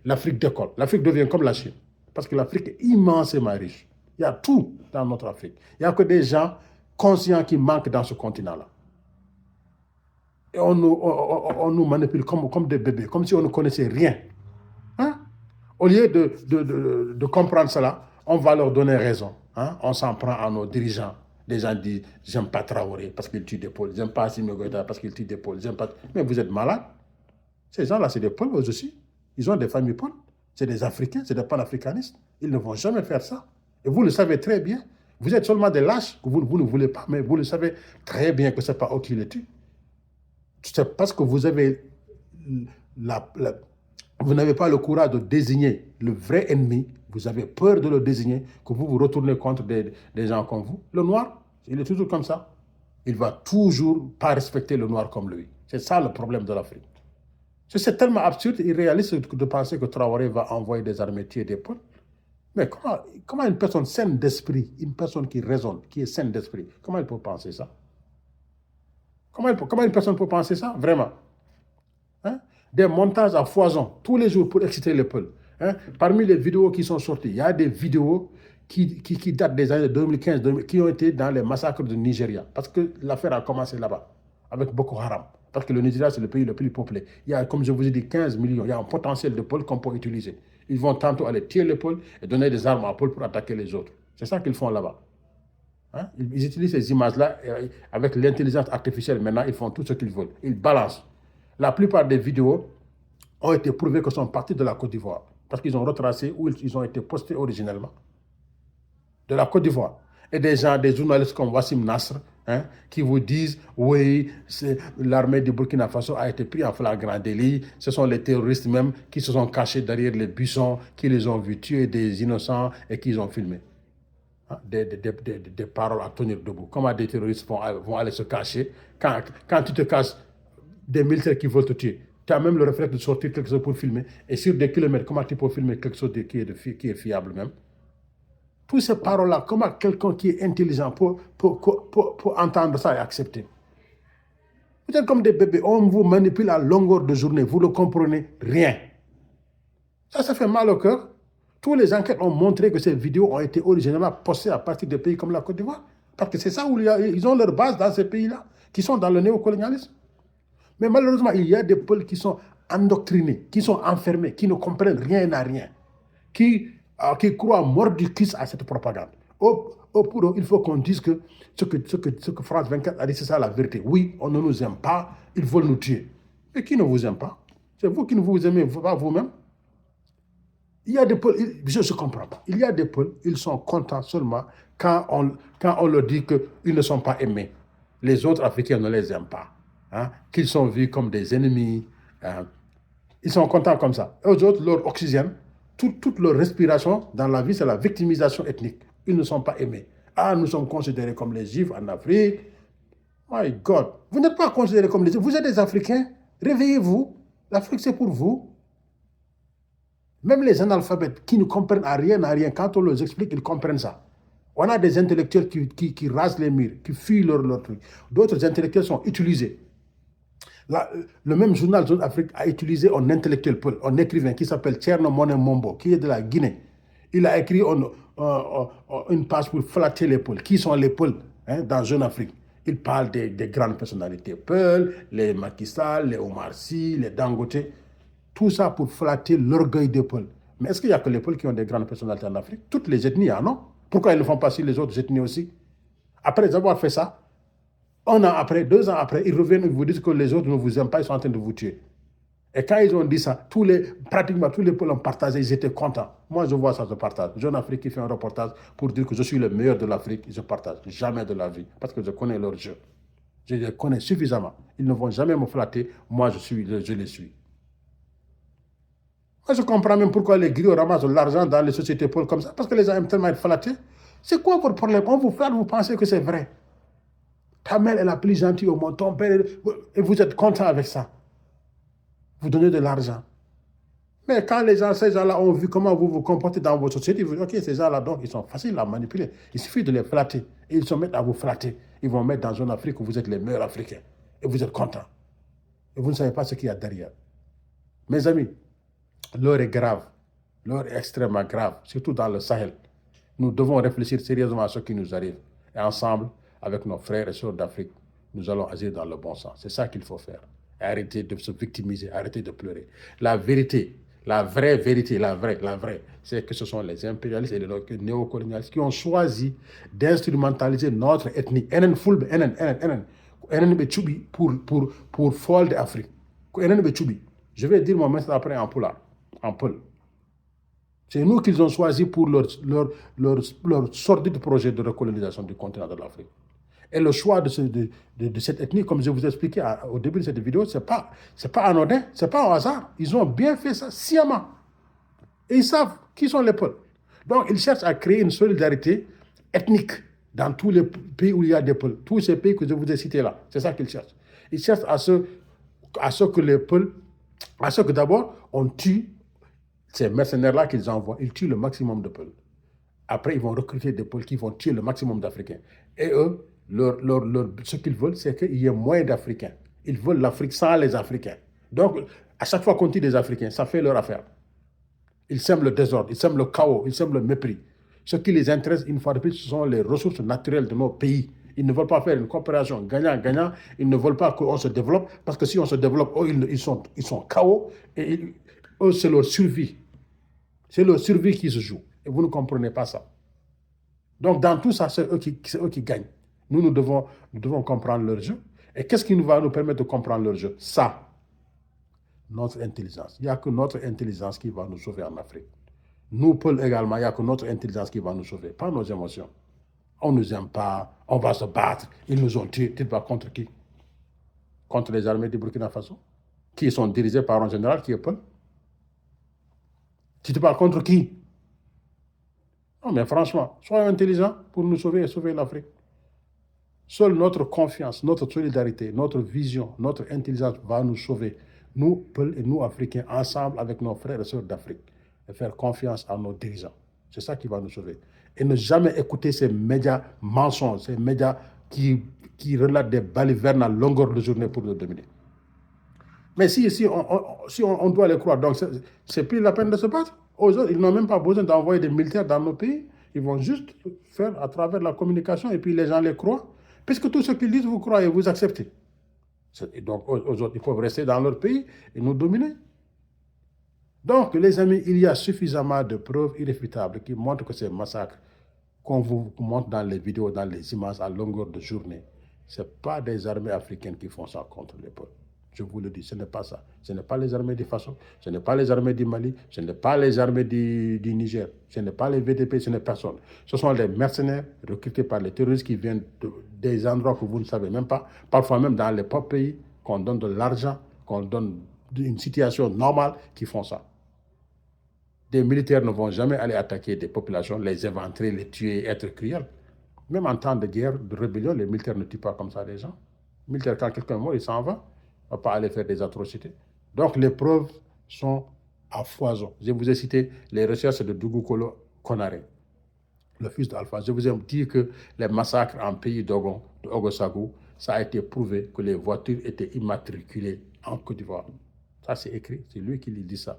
Speaker 1: l'Afrique décolle. L'Afrique devient comme la Chine. Parce que l'Afrique est immensément riche. Il y a tout dans notre Afrique. Il n'y a que des gens conscients qui manquent dans ce continent-là. Et on nous manipule comme des bébés, comme si on ne connaissait rien. Hein? Au lieu de comprendre cela, on va leur donner raison. Hein? On s'en prend à nos dirigeants. Les gens disent, j'aime pas Traoré parce qu'il tue des Peuls, j'aime pas Assimi Goïta parce qu'il tue des Peuls, j'aime pas... Mais vous êtes malades. Ces gens-là, c'est des Peuls eux aussi. Ils ont des familles Peuls. C'est des Africains, c'est des panafricanistes. Ils ne vont jamais faire ça. Et vous le savez très bien. Vous êtes seulement des lâches, que vous ne voulez pas, mais vous le savez très bien que ce n'est pas eux qui les tuent. C'est parce que vous avez vous n'avez pas le courage de désigner le vrai ennemi, vous avez peur de le désigner, que vous vous retournez contre des gens comme vous. Le noir, il est toujours comme ça. Il ne va toujours pas respecter le noir comme lui. C'est ça le problème de l'Afrique. C'est tellement absurde et irréaliste de penser que Traoré va envoyer des armées tuer des Peuls. Mais comment une personne saine d'esprit, une personne qui raisonne, qui est saine d'esprit, comment elle peut penser ça? Comment une personne peut penser ça? Vraiment. Hein? Des montages à foison, tous les jours pour exciter le peuple. Hein? Parmi les vidéos qui sont sorties, il y a des vidéos qui datent des années 2015, qui ont été dans les massacres du Nigeria. Parce que l'affaire a commencé là-bas, avec Boko Haram. Parce que le Nigeria, c'est le pays le plus peuplé. Il y a, comme je vous ai dit, 15 millions. Il y a un potentiel de peuple qu'on peut utiliser. Ils vont tantôt aller tuer le peuple et donner des armes à peuple pour attaquer les autres. C'est ça qu'ils font là-bas. Hein? Ils utilisent ces images-là avec l'intelligence artificielle. Maintenant, ils font tout ce qu'ils veulent. Ils balancent. La plupart des vidéos ont été prouvées que sont parties de la Côte d'Ivoire. Parce qu'ils ont retracé où ils ont été postés originellement. De la Côte d'Ivoire. Et des journalistes comme Wassim Nasr, hein, qui vous disent, oui, l'armée du Burkina Faso a été prise en flagrant délit. Ce sont les terroristes même qui se sont cachés derrière les buissons, qui les ont vus tuer des innocents et qui les ont filmés. Hein, des paroles à tenir debout. Comment des terroristes vont aller se cacher quand tu te caches des militaires qui veulent te tuer? Tu as même le réflexe de sortir quelque chose pour filmer. Et sur des kilomètres, comment tu peux filmer quelque chose qui est fiable même? Toutes ces paroles-là, comment quelqu'un qui est intelligent peut entendre ça et accepter? Vous êtes comme des bébés, on vous manipule à longueur de journée, vous ne comprenez rien. Ça fait mal au cœur. Tous les enquêtes ont montré que ces vidéos ont été originellement postées à partir de pays comme la Côte d'Ivoire. Parce que c'est ça où ils ont leur base dans ces pays-là, qui sont dans le néocolonialisme. Mais malheureusement, il y a des peuples qui sont endoctrinés, qui sont enfermés, qui ne comprennent rien à rien, qui croient mordicus à cette propagande. Pour eux, il faut qu'on dise que ce que France 24 a dit, c'est ça la vérité. Oui, on ne nous aime pas, ils veulent nous tuer. Mais qui ne vous aime pas? C'est vous qui ne vous aimez pas vous-même. Il y a des peuples, je ne comprends pas. Il y a des peuples, ils sont contents seulement quand on leur dit qu'ils ne sont pas aimés. Les autres Africains ne les aiment pas. Hein? Qu'ils sont vus comme des ennemis. Hein? Ils sont contents comme ça. Et aux autres, leur oxygène, toute leur respiration dans la vie, c'est la victimisation ethnique. Ils ne sont pas aimés. Ah, nous sommes considérés comme les Juifs en Afrique. My God. Vous n'êtes pas considérés comme les Juifs. Vous êtes des Africains. Réveillez-vous. L'Afrique, c'est pour vous. Même les analphabètes qui ne comprennent à rien, quand on leur explique, ils comprennent ça. On a des intellectuels qui rasent les murs, qui fuient leur truc. D'autres intellectuels sont utilisés. Le même journal Zone Afrique a utilisé un intellectuel, un écrivain qui s'appelle Thierno Monet Mombo, qui est de la Guinée. Il a écrit une page pour flatter les Peuls. Qui sont les Peuls dans Jeune Afrique? Il parle des grandes personnalités Peuls, les Macky Sall, les Omar Sy, les Dangote. Tout ça pour flatter l'orgueil des Peuls. Mais est-ce qu'il n'y a que les Peuls qui ont des grandes personnalités en Afrique? Toutes les ethnies, non? Pourquoi ils ne font pas sur les autres ethnies aussi? Après avoir fait ça, 1 an après, 2 ans après, ils reviennent et vous disent que les autres ne vous aiment pas, ils sont en train de vous tuer. Et quand ils ont dit ça, pratiquement tous les Peuls ont partagé, ils étaient contents. Moi, je vois ça, je partage. Jeune Afrique qui fait un reportage pour dire que je suis le meilleur de l'Afrique, je partage. Jamais de la vie, parce que je connais leur jeu. Je les connais suffisamment. Ils ne vont jamais me flatter. Moi, je les suis. Moi, je comprends même pourquoi les griots ramassent de l'argent dans les sociétés Peuls comme ça, parce que les gens aiment tellement être flattés. C'est quoi votre problème? On vous flatte, vous pensez que c'est vrai. Ta mère est la plus gentille au monde, ton père, et vous êtes content avec ça. Vous donnez de l'argent. Mais quand ces gens-là ont vu comment vous vous comportez dans votre société, ils vous disent, ok, ces gens-là, donc, ils sont faciles à manipuler. Il suffit de les flatter. Et ils se mettent à vous flatter. Ils vont mettre dans une Afrique où vous êtes les meilleurs Africains. Et vous êtes contents. Et vous ne savez pas ce qu'il y a derrière. Mes amis, l'heure est grave. L'heure est extrêmement grave, surtout dans le Sahel. Nous devons réfléchir sérieusement à ce qui nous arrive. Et ensemble, avec nos frères et sœurs d'Afrique, nous allons agir dans le bon sens. C'est ça qu'il faut faire. Et arrêter de se victimiser, arrêter de pleurer. La vérité, la vraie vérité, la vraie, c'est que ce sont les impérialistes et les néocolonialistes qui ont choisi d'instrumentaliser notre ethnie. Pour folle d'Afrique. Je vais dire mon message après en Peul. C'est nous qu'ils ont choisi pour leur sordide projet de recolonisation du continent de l'Afrique. Et le choix de cette ethnie, comme je vous ai expliqué au début de cette vidéo, ce n'est pas anodin, ce n'est pas un hasard. Ils ont bien fait ça sciemment. Et ils savent qui sont les peuples. Donc, ils cherchent à créer une solidarité ethnique dans tous les pays où il y a des peuples. Tous ces pays que je vous ai cités là, c'est ça qu'ils cherchent. Ils cherchent à ce que les peuples, à ce que d'abord, on tue ces mercenaires-là qu'ils envoient. Ils tuent le maximum de peuples. Après, ils vont recruter des pôles qui vont tuer le maximum d'Africains. Et eux, ce qu'ils veulent, c'est qu'il y ait moins d'Africains. Ils veulent l'Afrique sans les Africains. Donc, à chaque fois qu'on tue des Africains, ça fait leur affaire. Ils sèment le désordre, ils sèment le chaos, ils sèment le mépris. Ce qui les intéresse, une fois de plus, ce sont les ressources naturelles de nos pays. Ils ne veulent pas faire une coopération gagnant-gagnant. Ils ne veulent pas qu'on se développe, parce que si on se développe, eux, ils sont chaos, et eux, c'est leur survie. C'est leur survie qui se joue. Et vous ne comprenez pas ça. Donc, dans tout ça, c'est eux qui gagnent. Nous devons comprendre leur jeu. Et qu'est-ce qui va nous permettre de comprendre leur jeu? Ça, notre intelligence. Il n'y a que notre intelligence qui va nous sauver en Afrique. Nous, Paul, également, il n'y a que notre intelligence qui va nous sauver, pas nos émotions. On ne nous aime pas, on va se battre, ils nous ont tués. Tu te bats contre qui? Contre les armées du Burkina Faso, qui sont dirigées par un général qui est Paul. Tu te bats contre qui? Non, mais franchement, soyons intelligents pour nous sauver et sauver l'Afrique. Seule notre confiance, notre solidarité, notre vision, notre intelligence va nous sauver. Nous, Paul et nous, Africains, ensemble avec nos frères et sœurs d'Afrique, et faire confiance à nos dirigeants. C'est ça qui va nous sauver. Et ne jamais écouter ces médias mensonges, ces médias qui relatent des balivernes à longueur de journée pour nous dominer. Mais si on doit les croire, donc c'est plus la peine de se battre. Ils n'ont même pas besoin d'envoyer des militaires dans nos pays. Ils vont juste faire à travers la communication et puis les gens les croient. Puisque tout ce qu'ils disent, vous croyez, vous acceptez. Et donc, aux autres, ils peuvent rester dans leur pays et nous dominer. Donc, les amis, il y a suffisamment de preuves irréfutables qui montrent que ces massacres qu'on vous montre dans les vidéos, dans les images à longueur de journée, ce n'est pas des armées africaines qui font ça contre les peuples. Je vous le dis, ce n'est pas ça. Ce n'est pas les armées du Faso, ce n'est pas les armées du Mali, ce n'est pas les armées du Niger, ce n'est pas les VDP, ce n'est personne. Ce sont les mercenaires recrutés par les terroristes qui viennent des endroits que vous ne savez même pas, parfois même dans les propres pays, qu'on donne de l'argent, qu'on donne une situation normale, qui font ça. Des militaires ne vont jamais aller attaquer des populations, les éventrer, les tuer, être cruels. Même en temps de guerre, de rébellion, les militaires ne tuent pas comme ça les gens. Les militaires, quand quelqu'un meurt, il s'en va. On ne va pas aller faire des atrocités. Donc les preuves sont à foison. Je vous ai cité les recherches de Dougou Konaré, le fils d'Alpha. Je vous ai dit que les massacres en pays d'Ogon, de Ogosagou, ça a été prouvé que les voitures étaient immatriculées en Côte d'Ivoire. Ça, c'est écrit, c'est lui qui lui dit ça.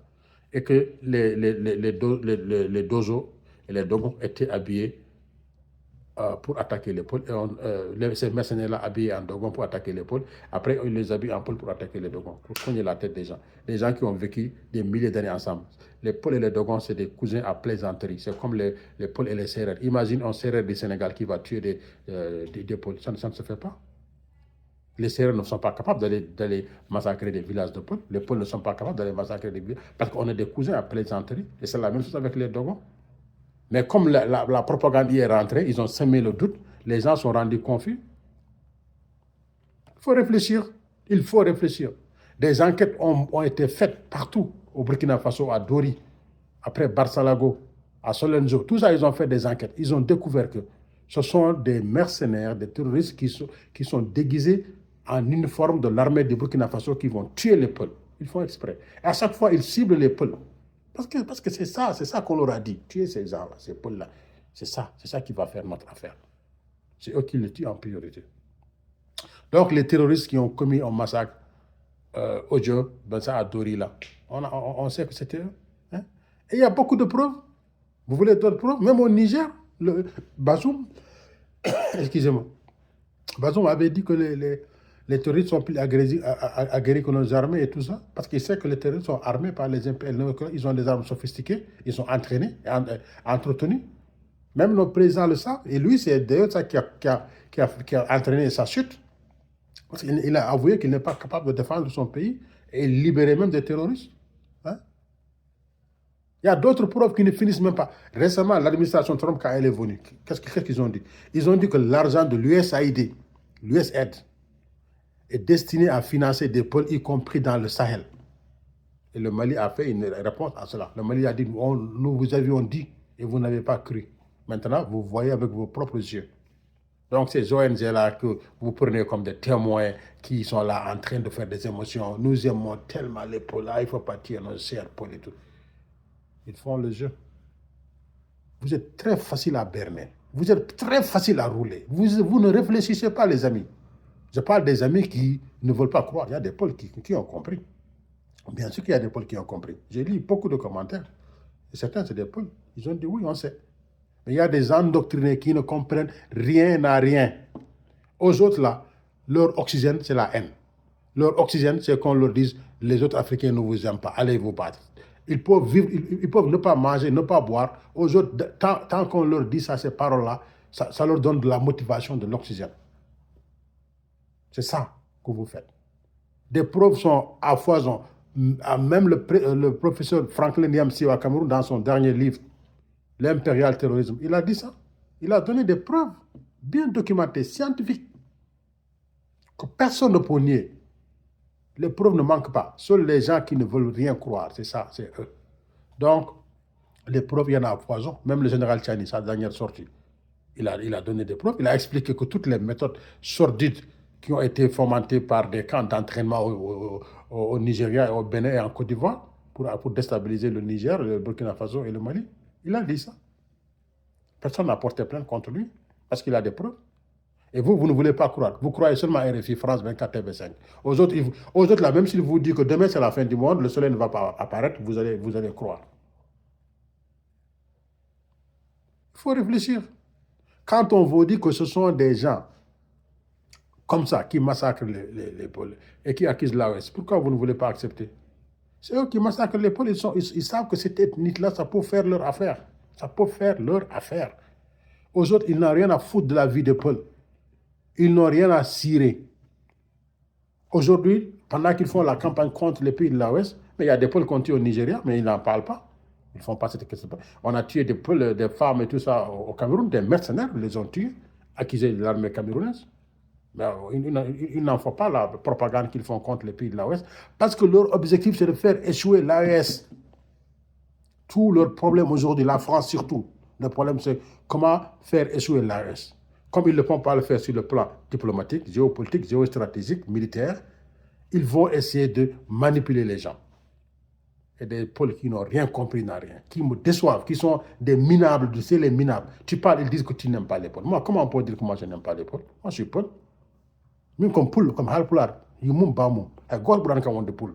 Speaker 1: Et que les Dozo et les Dogons étaient habillés pour attaquer les pôles. Ces mercenaires-là habillés en Dogon pour attaquer les pôles. Après, ils les habillent en pôle pour attaquer les Dogons, pour cogner la tête des gens. Des gens qui ont vécu des milliers d'années ensemble. Les pôles et les Dogons, c'est des cousins à plaisanterie. C'est comme les pôles et les Sérères. Imagine un Sérère du Sénégal qui va tuer des pôles. Ça ne se fait pas. Les Sérères ne sont pas capables d'aller massacrer des villages de pôles. Les pôles ne sont pas capables d'aller massacrer des villages parce qu'on est des cousins à plaisanterie. Et c'est la même chose avec les Dogons. Mais comme la propagande y est rentrée, ils ont semé le doute, les gens sont rendus confus. Il faut réfléchir. Il faut réfléchir. Des enquêtes ont été faites partout, au Burkina Faso, à Dori, après Barsalago, à Solenzo. Tout ça, ils ont fait des enquêtes. Ils ont découvert que ce sont des mercenaires, des terroristes qui sont déguisés en uniforme de l'armée du Burkina Faso qui vont tuer les peuples. Ils font exprès. Et à chaque fois, ils ciblent les peuples. Parce que c'est ça qu'on leur a dit. Tuer ces gens-là, ces peuples-là. C'est ça qui va faire notre affaire. C'est eux qui le tuent en priorité. Donc, les terroristes qui ont commis un massacre audio, ben ça à Dori, là, on sait que c'était eux. Hein? Et il y a beaucoup de preuves. Vous voulez d'autres preuves? Même au Niger, Bazoum, excusez-moi, Bazoum avait dit que les terroristes sont plus aguerris que nos armées et tout ça, parce qu'il sait que les terroristes sont armés par les impériaux, ils ont des armes sophistiquées, ils sont entraînés, entretenus. Même nos présidents le savent, et lui, c'est d'ailleurs ça qui a entraîné sa chute. Parce qu'il a avoué qu'il n'est pas capable de défendre son pays et libérer même des terroristes. Hein? Il y a d'autres preuves qui ne finissent même pas. Récemment, l'administration Trump, quand elle est venue, qu'est-ce qu'ils ont dit? Ils ont dit que l'argent de l'USAID, l'USAID, est destiné à financer des pôles, y compris dans le Sahel. Et le Mali a fait une réponse à cela. Le Mali a dit, nous vous avions dit et vous n'avez pas cru. Maintenant, vous voyez avec vos propres yeux. Donc, ces ONG-là que vous prenez comme des témoins qui sont là en train de faire des émotions, nous aimons tellement les pôles, il ne faut pas tirer nos chers pôles et tout. Ils font le jeu. vous êtes très facile à berner. Vous êtes très facile à rouler. Vous ne réfléchissez pas, les amis. Je parle des amis qui ne veulent pas croire. Il y a des Peuls qui ont compris. Bien sûr qu'il y a des Peuls qui ont compris. J'ai lu beaucoup de commentaires. Et certains, c'est des Peuls. Ils ont dit oui, on sait. Mais il y a des endoctrinés qui ne comprennent rien à rien. Aux autres, là, leur oxygène, c'est la haine. Leur oxygène, c'est qu'on leur dise les autres Africains ne vous aiment pas, allez vous battre. Ils peuvent vivre, ils peuvent ne pas manger, ne pas boire. Aux autres, tant qu'on leur dit ça, ces paroles-là, ça leur donne de la motivation, de l'oxygène. C'est ça que vous faites. Des preuves sont à foison. Même le professeur Franklin Yamsi au Cameroun, dans son dernier livre, L'impérial terrorisme, il a dit ça. Il a donné des preuves bien documentées, scientifiques, que personne ne peut nier. Les preuves ne manquent pas. Seuls les gens qui ne veulent rien croire, c'est ça, c'est eux. Donc, les preuves, il y en a à foison. Même le général Tchani, sa dernière sortie, il a donné des preuves. Il a expliqué que toutes les méthodes sordides qui ont été fomentées par des camps d'entraînement au Nigeria, au Bénin et en Côte d'Ivoire pour déstabiliser le Niger, le Burkina Faso et le Mali, il a dit ça. Personne n'a porté plainte contre lui parce qu'il a des preuves. Et vous ne voulez pas croire. Vous croyez seulement à RFI, France 24, TV5. Aux autres, là, même s'ils vous disent que demain c'est la fin du monde, le soleil ne va pas apparaître, vous allez croire. Il faut réfléchir. Quand on vous dit que ce sont des gens comme ça qui massacrent les Peuls et qui accusent l'AOS, pourquoi vous ne voulez pas accepter? C'est eux qui massacrent les Peuls. Ils savent que cette ethnie-là, ça peut faire leur affaire. Ça peut faire leur affaire. Aux autres, ils n'ont rien à foutre de la vie des Peuls. Ils n'ont rien à cirer. Aujourd'hui, pendant qu'ils font la campagne contre les pays de l'Ouest, mais il y a des Peuls qu'on tue au Nigeria, mais ils n'en parlent pas. Ils ne font pas cette question. On a tué des Peuls, des femmes et tout ça au Cameroun, des mercenaires, ils les ont tués, accusés de l'armée camerounaise. Mais il n'en faut pas la propagande qu'ils font contre les pays de l'Ouest, parce que leur objectif, c'est de faire échouer l'AES. Tout leur problème aujourd'hui, la France surtout, le problème c'est comment faire échouer l'AES. Comme ils ne vont pas le faire sur le plan diplomatique, géopolitique, géostratégique, militaire, ils vont essayer de manipuler les gens. Et des Peuls qui n'ont rien compris, qui me déçoivent, qui sont des minables, tu sais, les minables. Tu parles, ils disent que tu n'aimes pas les Peuls. Moi, comment on peut dire que moi je n'aime pas les Peuls? Moi, je suis Peul. Même comme Peul, comme Halpulaar, ils m'ont pas mon. Et God Branca on de Peul.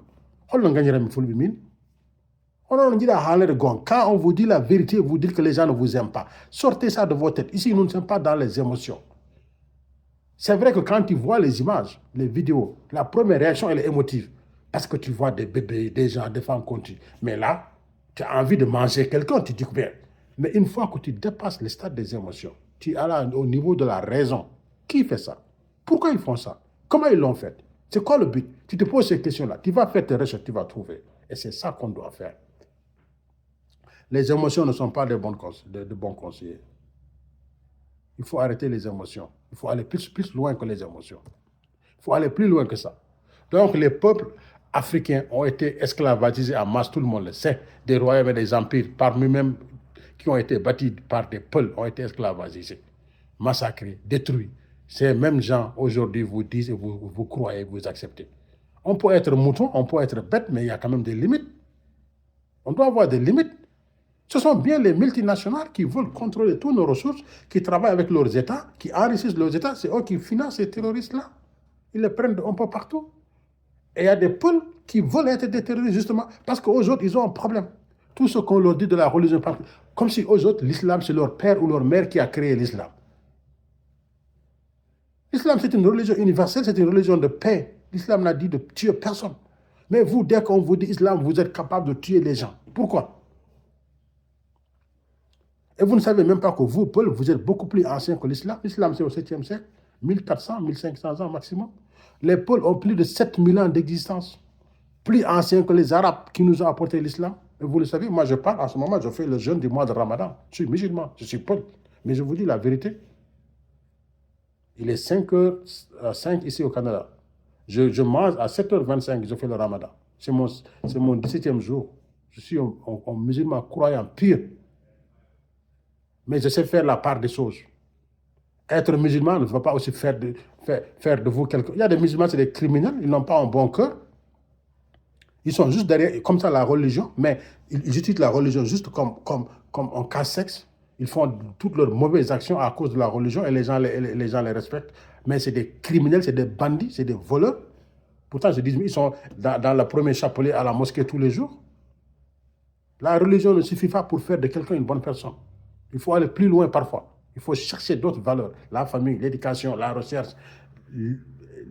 Speaker 1: On a gagné la foule de mine. Quand on vous dit la vérité, vous dites que les gens ne vous aiment pas. Sortez ça de votre tête. Ici, nous ne sommes pas dans les émotions. C'est vrai que quand tu vois les images, les vidéos, la première réaction, elle est émotive. Parce que tu vois des bébés, des gens, des femmes continuent. Mais là, tu as envie de manger quelqu'un, tu dis que bien. Mais une fois que tu dépasses le stade des émotions, tu es là au niveau de la raison. Qui fait ça? Pourquoi ils font ça? Comment ils l'ont fait? C'est quoi le but? Tu te poses ces questions-là. Tu vas faire tes recherches, tu vas trouver. Et c'est ça qu'on doit faire. Les émotions ne sont pas de bons conseillers. Il faut arrêter les émotions. Il faut aller plus loin que les émotions. Il faut aller plus loin que ça. Donc, les peuples africains ont été esclavagisés en masse, tout le monde le sait. Des royaumes et des empires, parmi même qui ont été bâtis par des peuples, ont été esclavagisés, massacrés, détruits. Ces mêmes gens, aujourd'hui, vous disent et vous croyez, vous acceptez. On peut être mouton, on peut être bête, mais il y a quand même des limites. On doit avoir des limites. Ce sont bien les multinationales qui veulent contrôler toutes nos ressources, qui travaillent avec leurs États, qui enrichissent leurs États. C'est eux qui financent ces terroristes-là. Ils les prennent un peu partout. Et il y a des peuples qui veulent être des terroristes, justement, parce qu'aux autres, ils ont un problème. Tout ce qu'on leur dit de la religion, comme si aux autres, l'islam, c'est leur père ou leur mère qui a créé l'islam. L'islam, c'est une religion universelle, c'est une religion de paix. L'islam n'a dit de tuer personne. Mais vous, dès qu'on vous dit islam, vous êtes capable de tuer les gens. Pourquoi? Et vous ne savez même pas que vous, Paul, vous êtes beaucoup plus ancien que l'islam. L'islam, c'est au 7e siècle, 1400, 1500 ans maximum. Les Peuls ont plus de 7000 ans d'existence. Plus anciens que les Arabes qui nous ont apporté l'islam. Et vous le savez, moi je parle en ce moment, je fais le jeûne du mois de Ramadan. Je suis musulman, je suis Paul. Mais je vous dis la vérité. Il est 5h05 ici au Canada. Je mange à 7h25, je fais le Ramadan. C'est mon 17e jour. Je suis un musulman croyant pire. Mais je sais faire la part des choses. Être musulman ne va pas aussi faire de vous quelque... Il y a des musulmans, c'est des criminels, ils n'ont pas un bon cœur. Ils sont juste derrière, comme ça, la religion, mais ils utilisent la religion juste comme un casse-sexe. Ils font toutes leurs mauvaises actions à cause de la religion et les gens les respectent. Mais c'est des criminels, c'est des bandits, c'est des voleurs. Pourtant, je dis, ils sont dans le premier chapelet à la mosquée tous les jours. La religion ne suffit pas pour faire de quelqu'un une bonne personne. Il faut aller plus loin parfois. Il faut chercher d'autres valeurs. La famille, l'éducation, la recherche,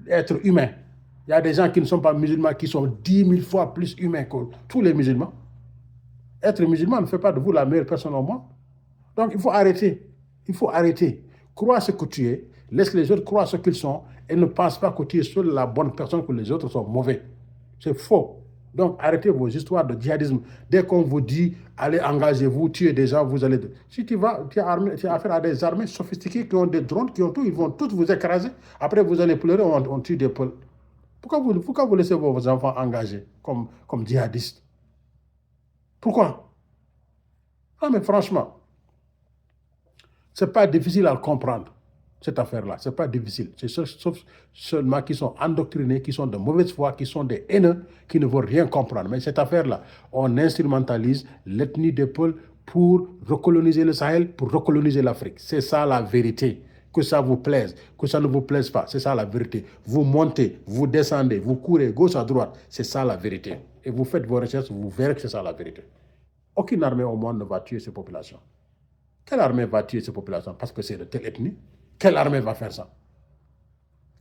Speaker 1: être humain. Il y a des gens qui ne sont pas musulmans, qui sont 10 000 fois plus humains que tous les musulmans. Être musulman ne fait pas de vous la meilleure personne au monde. Donc, il faut arrêter. Il faut arrêter. Crois ce que tu es. Laisse les autres croire ce qu'ils sont. Et ne pense pas que tu es seul la bonne personne, que les autres sont mauvais. C'est faux. Donc, arrêtez vos histoires de djihadisme. Dès qu'on vous dit, allez, engagez-vous, tuez des gens, vous allez... Si tu as affaire à des armées sophistiquées qui ont des drones, qui ont tout, ils vont tous vous écraser. Après, vous allez pleurer, on tue des peuls. Pourquoi vous laissez vos enfants engagés comme djihadistes? Pourquoi? Ah, mais franchement, ce n'est pas difficile à comprendre, cette affaire-là. Ce n'est pas difficile. C'est sauf seulement qui sont endoctrinés, qui sont de mauvaise foi, qui sont des haineux, qui ne veulent rien comprendre. Mais cette affaire-là, on instrumentalise l'ethnie des Peuls pour recoloniser le Sahel, pour recoloniser l'Afrique. C'est ça la vérité. Que ça vous plaise, que ça ne vous plaise pas, c'est ça la vérité. Vous montez, vous descendez, vous courez gauche à droite, c'est ça la vérité. Et vous faites vos recherches, vous verrez que c'est ça la vérité. Aucune armée au monde ne va tuer ces populations. Quelle armée va tuer ces populations parce que c'est de telle ethnie? Quelle armée va faire ça?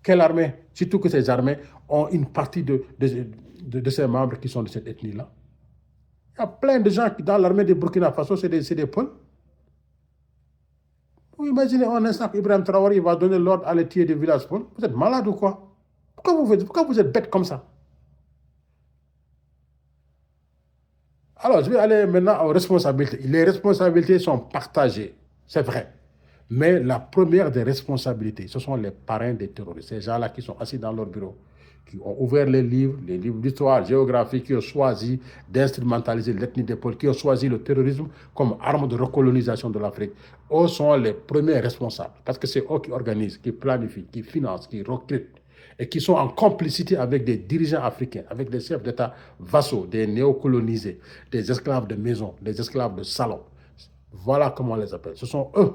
Speaker 1: Quelle armée? Surtout que ces armées ont une partie de ces membres qui sont de cette ethnie-là. Il y a plein de gens qui, dans l'armée de Burkina Faso, c'est des Peuls. Vous imaginez un instant qu'Ibrahim Traoré va donner l'ordre à les tuer des villages Peuls? Vous êtes malade ou quoi? Pourquoi vous êtes bête comme ça? Alors, je vais aller maintenant aux responsabilités. Les responsabilités sont partagées, c'est vrai. Mais la première des responsabilités, ce sont les parrains des terroristes. Ces gens-là qui sont assis dans leur bureau, qui ont ouvert les livres d'histoire, géographie, qui ont choisi d'instrumentaliser l'ethnie des Peuls, qui ont choisi le terrorisme comme arme de recolonisation de l'Afrique. Eux sont les premiers responsables, parce que c'est eux qui organisent, qui planifient, qui financent, qui recrutent, et qui sont en complicité avec des dirigeants africains, avec des chefs d'État vassaux, des néocolonisés, des esclaves de maison, des esclaves de salon. Voilà comment on les appelle. Ce sont eux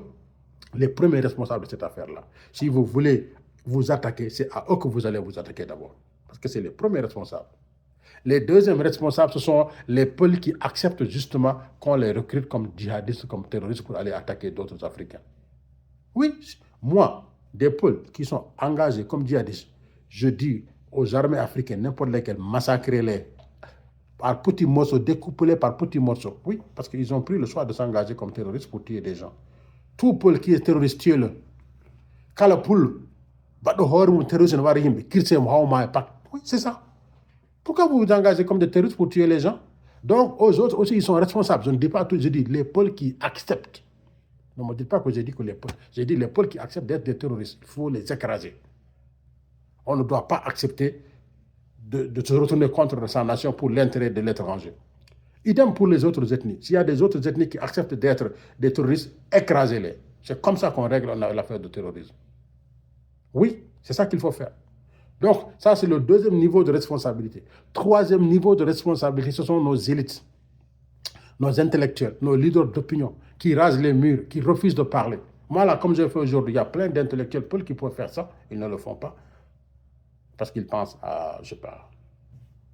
Speaker 1: les premiers responsables de cette affaire-là. Si vous voulez vous attaquer, c'est à eux que vous allez vous attaquer d'abord. Parce que c'est les premiers responsables. Les deuxièmes responsables, ce sont les Peuls qui acceptent justement qu'on les recrute comme djihadistes, comme terroristes pour aller attaquer d'autres Africains. Oui, moi, des Peuls qui sont engagés comme djihadistes, je dis aux armées africaines, n'importe lesquelles, massacrez-les par petits morceaux, découpez-les par petits morceaux. Oui, parce qu'ils ont pris le choix de s'engager comme terroristes pour tuer des gens. Tout Peul qui est terroriste, tuez-le. Kala Peul, terroriste, oui, c'est ça. Pourquoi vous vous engagez comme des terroristes pour tuer les gens? Donc, aux autres aussi, ils sont responsables. Je ne dis pas tout, je dis les Peuls qui acceptent. Ne me dites pas que j'ai dit que les Peuls. J'ai dit les Peuls qui acceptent d'être des terroristes. Il faut les écraser. On ne doit pas accepter de se retourner contre sa nation pour l'intérêt de l'étranger. Idem pour les autres ethnies. S'il y a des autres ethnies qui acceptent d'être des terroristes, écrasez-les. C'est comme ça qu'on règle l'affaire de terrorisme. Oui, c'est ça qu'il faut faire. Donc, ça, c'est le deuxième niveau de responsabilité. Troisième niveau de responsabilité, ce sont nos élites, nos intellectuels, nos leaders d'opinion, qui rasent les murs, qui refusent de parler. Moi, là, comme je fais aujourd'hui, il y a plein d'intellectuels qui peuvent faire ça. Ils ne le font pas. Parce qu'ils pensent à, je sais pas,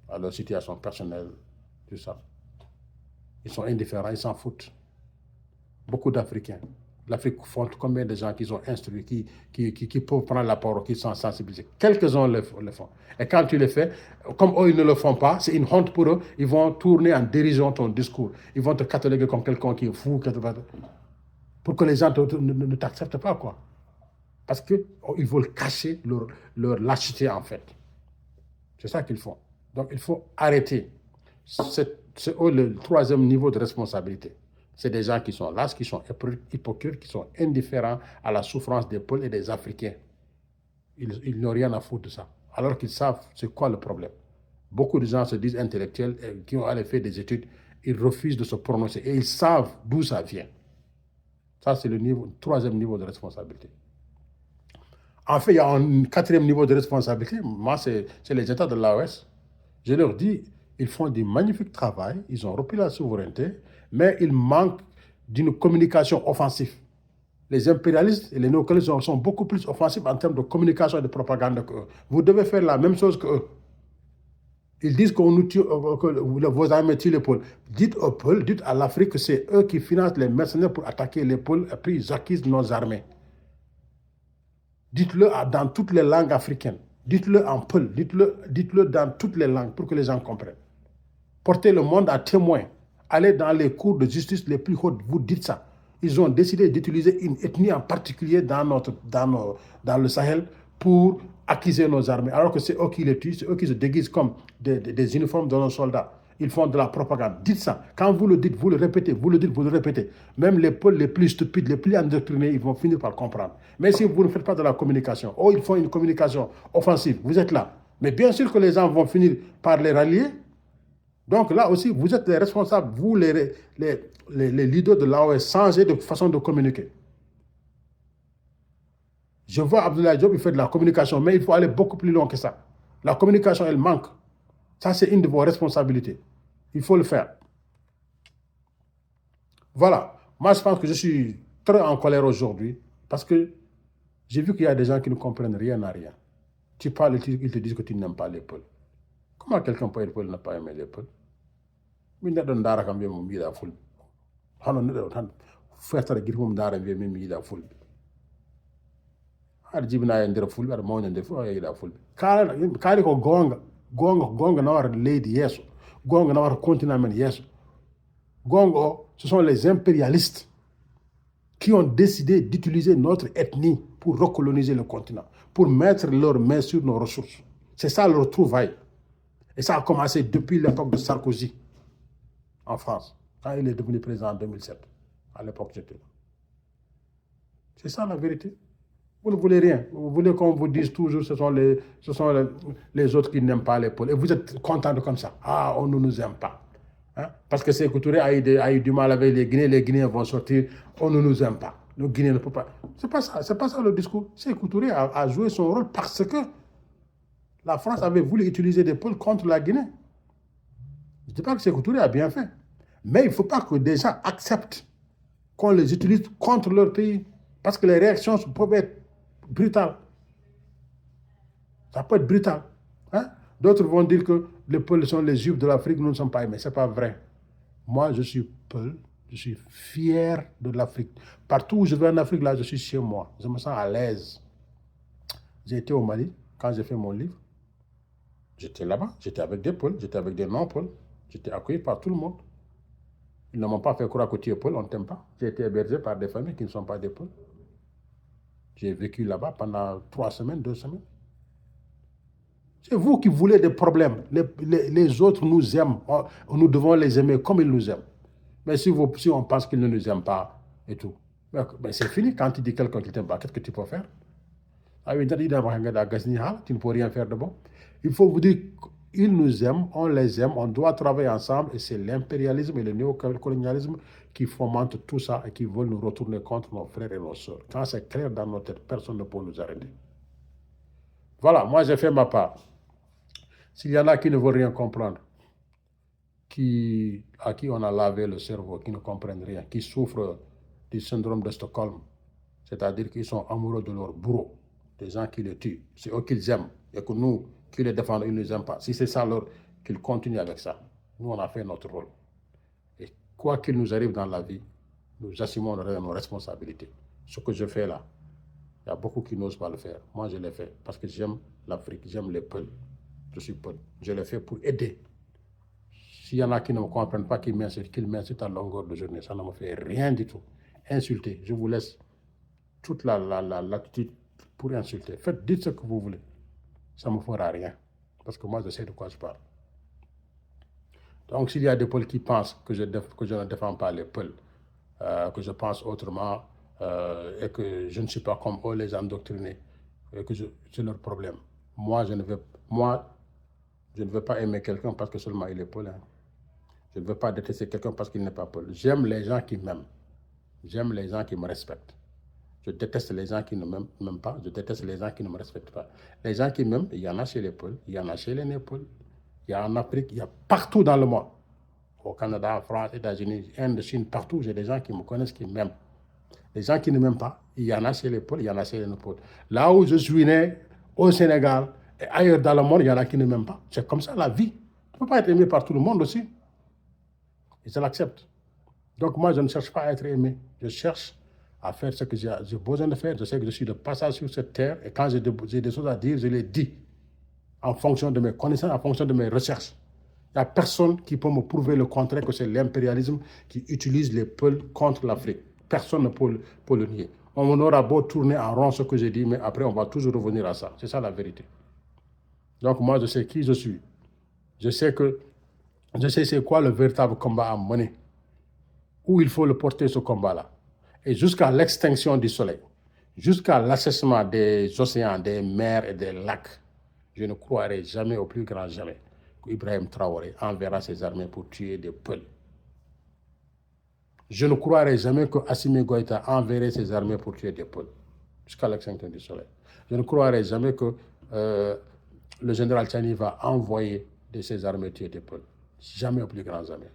Speaker 1: à leur situation personnelle, tout ça. Ils sont indifférents, ils s'en foutent. Beaucoup d'Africains. L'Afrique compte combien de gens qui sont instruits, qui peuvent prendre la parole, qui sont sensibilisés. Quelques-uns le font. Et quand tu le fais, comme eux, ils ne le font pas, c'est une honte pour eux, ils vont tourner en dirigeant ton discours. Ils vont te cataloguer comme quelqu'un qui est fou, pour que les gens ne t'acceptent pas, quoi. Parce qu'ils veulent cacher leur lâcheté, en fait. C'est ça qu'ils font. Donc, il faut arrêter. C'est le troisième niveau de responsabilité. C'est des gens qui sont lâches, qui sont hypocrites, qui sont indifférents à la souffrance des Peuls et des Africains. Ils n'ont rien à foutre de ça. Alors qu'ils savent c'est quoi le problème. Beaucoup de gens se disent intellectuels, qui ont allé faire des études, ils refusent de se prononcer et ils savent d'où ça vient. Ça, c'est le troisième niveau de responsabilité. En fait, il y a un quatrième niveau de responsabilité. Moi, c'est les États de l'AOS. Je leur dis, ils font du magnifique travail, ils ont repris la souveraineté, mais il manque d'une communication offensive. Les impérialistes et les néocolonialistes sont beaucoup plus offensifs en termes de communication et de propagande qu'eux. Vous devez faire la même chose qu'eux. Ils disent qu'on nous tue, que vos armées tuent les Peuls. Dites aux Peuls, dites à l'Afrique que c'est eux qui financent les mercenaires pour attaquer les Peuls et puis ils acquisent nos armées. Dites-le dans toutes les langues africaines. Dites-le en Peul. Dites-le dans toutes les langues pour que les gens comprennent. Portez le monde à témoin. Allez dans les cours de justice les plus hautes. Vous dites ça. Ils ont décidé d'utiliser une ethnie en particulier dans le Sahel pour acquiser nos armées. Alors que c'est eux qui les tuent, c'est eux qui se déguisent comme des uniformes de nos soldats. Ils font de la propagande. Dites ça. Quand vous le dites, vous le répétez, vous le dites, vous le répétez. Même les peuples les plus stupides, les plus endoctrinés, ils vont finir par comprendre. Mais si vous ne faites pas de la communication, ils font une communication offensive, vous êtes là. Mais bien sûr que les gens vont finir par les rallier. Donc là aussi, vous êtes les responsables, vous les leaders de l'AOS, changez de façon de communiquer. Je vois Abdoulaye Diop, il fait de la communication, mais il faut aller beaucoup plus loin que ça. La communication, elle manque. Ça, c'est une de vos responsabilités. Il faut le faire. Voilà. Moi, je pense que je suis très en colère aujourd'hui parce que j'ai vu qu'il y a des gens qui ne comprennent rien à rien. Tu parles, ils te disent que tu n'aimes pas les Peuls. Comment quelqu'un peut être Peul ne pas aimer les Peuls? Mais ne donne d'ara comme mon bida full. Hano ne donne faire girmum d'ara bien même bida full. Ar jibna yandere full, ar mawna yandere full, yida full. Kali ko gonga na war lady yeso. Gonga na war continent men yeso. Gongo, ce sont les impérialistes qui ont décidé d'utiliser notre ethnie pour recoloniser le continent, pour mettre leurs mains sur nos ressources. C'est ça leur trouvaille. Et ça a commencé depuis l'époque de Sarkozy en France, quand il est devenu président en 2007. À l'époque, j'étais là. C'est ça la vérité. Vous ne voulez rien. Vous voulez qu'on vous dise toujours ce sont les autres qui n'aiment pas les Peuls. Et vous êtes content de comme ça. Ah, on ne nous aime pas. Hein? Parce que Sékou Touré a eu du mal avec les Guinéens. Les Guinéens vont sortir. On ne nous aime pas. Le Guinéen ne peut pas. C'est pas ça. C'est pas ça le discours. Sékou Touré a joué son rôle parce que la France avait voulu utiliser des Peuls contre la Guinée. Je ne dis pas que Sékou Touré a bien fait. Mais il ne faut pas que des gens acceptent qu'on les utilise contre leur pays. Parce que les réactions peuvent être brutales. Ça peut être brutal. Hein? D'autres vont dire que les Peuls sont les Juifs de l'Afrique, nous ne sommes pas aimés. Ce n'est pas vrai. Moi, je suis Peul. Je suis fier de l'Afrique. Partout où je vais en Afrique, là, je suis chez moi. Je me sens à l'aise. J'ai été au Mali quand j'ai fait mon livre. J'étais là-bas. J'étais avec des Peuls. J'étais avec des non-Peuls. J'étais accueilli par tout le monde. Ils ne m'ont pas fait croire que tu es Peul, on ne t'aime pas. J'ai été hébergé par des familles qui ne sont pas des Peuls. J'ai vécu là-bas pendant 3 semaines, 2 semaines. C'est vous qui voulez des problèmes. Les autres nous aiment. Nous devons les aimer comme ils nous aiment. Mais si on pense qu'ils ne nous aiment pas et tout, ben c'est fini. Quand tu dis quelqu'un qui ne t'aime pas, qu'est-ce que tu peux faire? Tu ne peux rien faire de bon. Il faut vous dire qu'ils nous aiment, on les aime, on doit travailler ensemble et c'est l'impérialisme et le néocolonialisme qui fomentent tout ça et qui veulent nous retourner contre nos frères et nos sœurs. Quand c'est clair dans notre tête, personne ne peut nous arrêter. Voilà, moi j'ai fait ma part. S'il y en a qui ne veulent rien comprendre, à qui on a lavé le cerveau, qui ne comprennent rien, qui souffrent du syndrome de Stockholm, c'est-à-dire qu'ils sont amoureux de leur bourreau, des gens qui les tuent, c'est eux qu'ils aiment, et que nous, qui les défendons, ils ne les aiment pas. Si c'est ça, qu'ils continuent avec ça. Nous, on a fait notre rôle. Et quoi qu'il nous arrive dans la vie, nous assumons nos responsabilités. Ce que je fais là, il y a beaucoup qui n'osent pas le faire. Moi, je l'ai fait parce que j'aime l'Afrique, j'aime les Peuls. Je suis Peul. Je l'ai fait pour aider. S'il y en a qui ne me comprennent pas, qu'ils m'insultent à longueur de journée, ça ne me fait rien du tout. Insulter, je vous laisse toute l'attitude pour insulter. Dites ce que vous voulez. Ça ne me fera rien. Parce que moi, je sais de quoi je parle. Donc, s'il y a des Peuls qui pensent que je ne défends pas les Peuls, que je pense autrement, et que je ne suis pas comme eux, les endoctrinés, et que c'est leur problème. Moi, je ne veux pas aimer quelqu'un parce que seulement il est Peul. Hein. Je ne veux pas détester quelqu'un parce qu'il n'est pas Peul. J'aime les gens qui m'aiment. J'aime les gens qui me respectent. Je déteste les gens qui ne m'aiment pas. Je déteste les gens qui ne me respectent pas. Les gens qui m'aiment, il y en a chez les Peuls, il y en a chez les Népeuls, il y a en Afrique, il y a partout dans le monde. au Canada, en France, États-Unis, Inde, Chine, partout, j'ai des gens qui me connaissent, qui m'aiment. Les gens qui ne m'aiment pas, il y en a chez les Peuls, il y en a chez les Peuls. Là où je suis né, au Sénégal, et ailleurs dans le monde, il y en a qui ne m'aiment pas. C'est comme ça la vie. Tu ne peux pas être aimé par tout le monde aussi. Et je l'accepte. Donc moi, je ne cherche pas à être aimé. Je cherche à faire ce que j'ai besoin de faire. Je sais que je suis de passage sur cette terre. Et quand j'ai des choses à dire, je les dis. En fonction de mes connaissances, en fonction de mes recherches. Il n'y a personne qui peut me prouver le contraire que c'est l'impérialisme qui utilise les Peuls contre l'Afrique. Personne ne peut le nier. On aura beau tourner en rond ce que j'ai dit, mais après, on va toujours revenir à ça. C'est ça la vérité. Donc moi, je sais qui je suis. Je sais c'est quoi le véritable combat à mener. Où il faut le porter, ce combat-là. Et jusqu'à l'extinction du soleil, jusqu'à l'assèchement des océans, des mers et des lacs, je ne croirai jamais, au plus grand jamais, qu'Ibrahim Traoré enverra ses armées pour tuer des Peuls. Je ne croirai jamais que Assimi Goïta enverrait ses armées pour tuer des Peuls, jusqu'à l'extinction du soleil. Je ne croirai jamais que le général Tchani va envoyer de ses armées tuer des Peuls. Jamais, au plus grand jamais.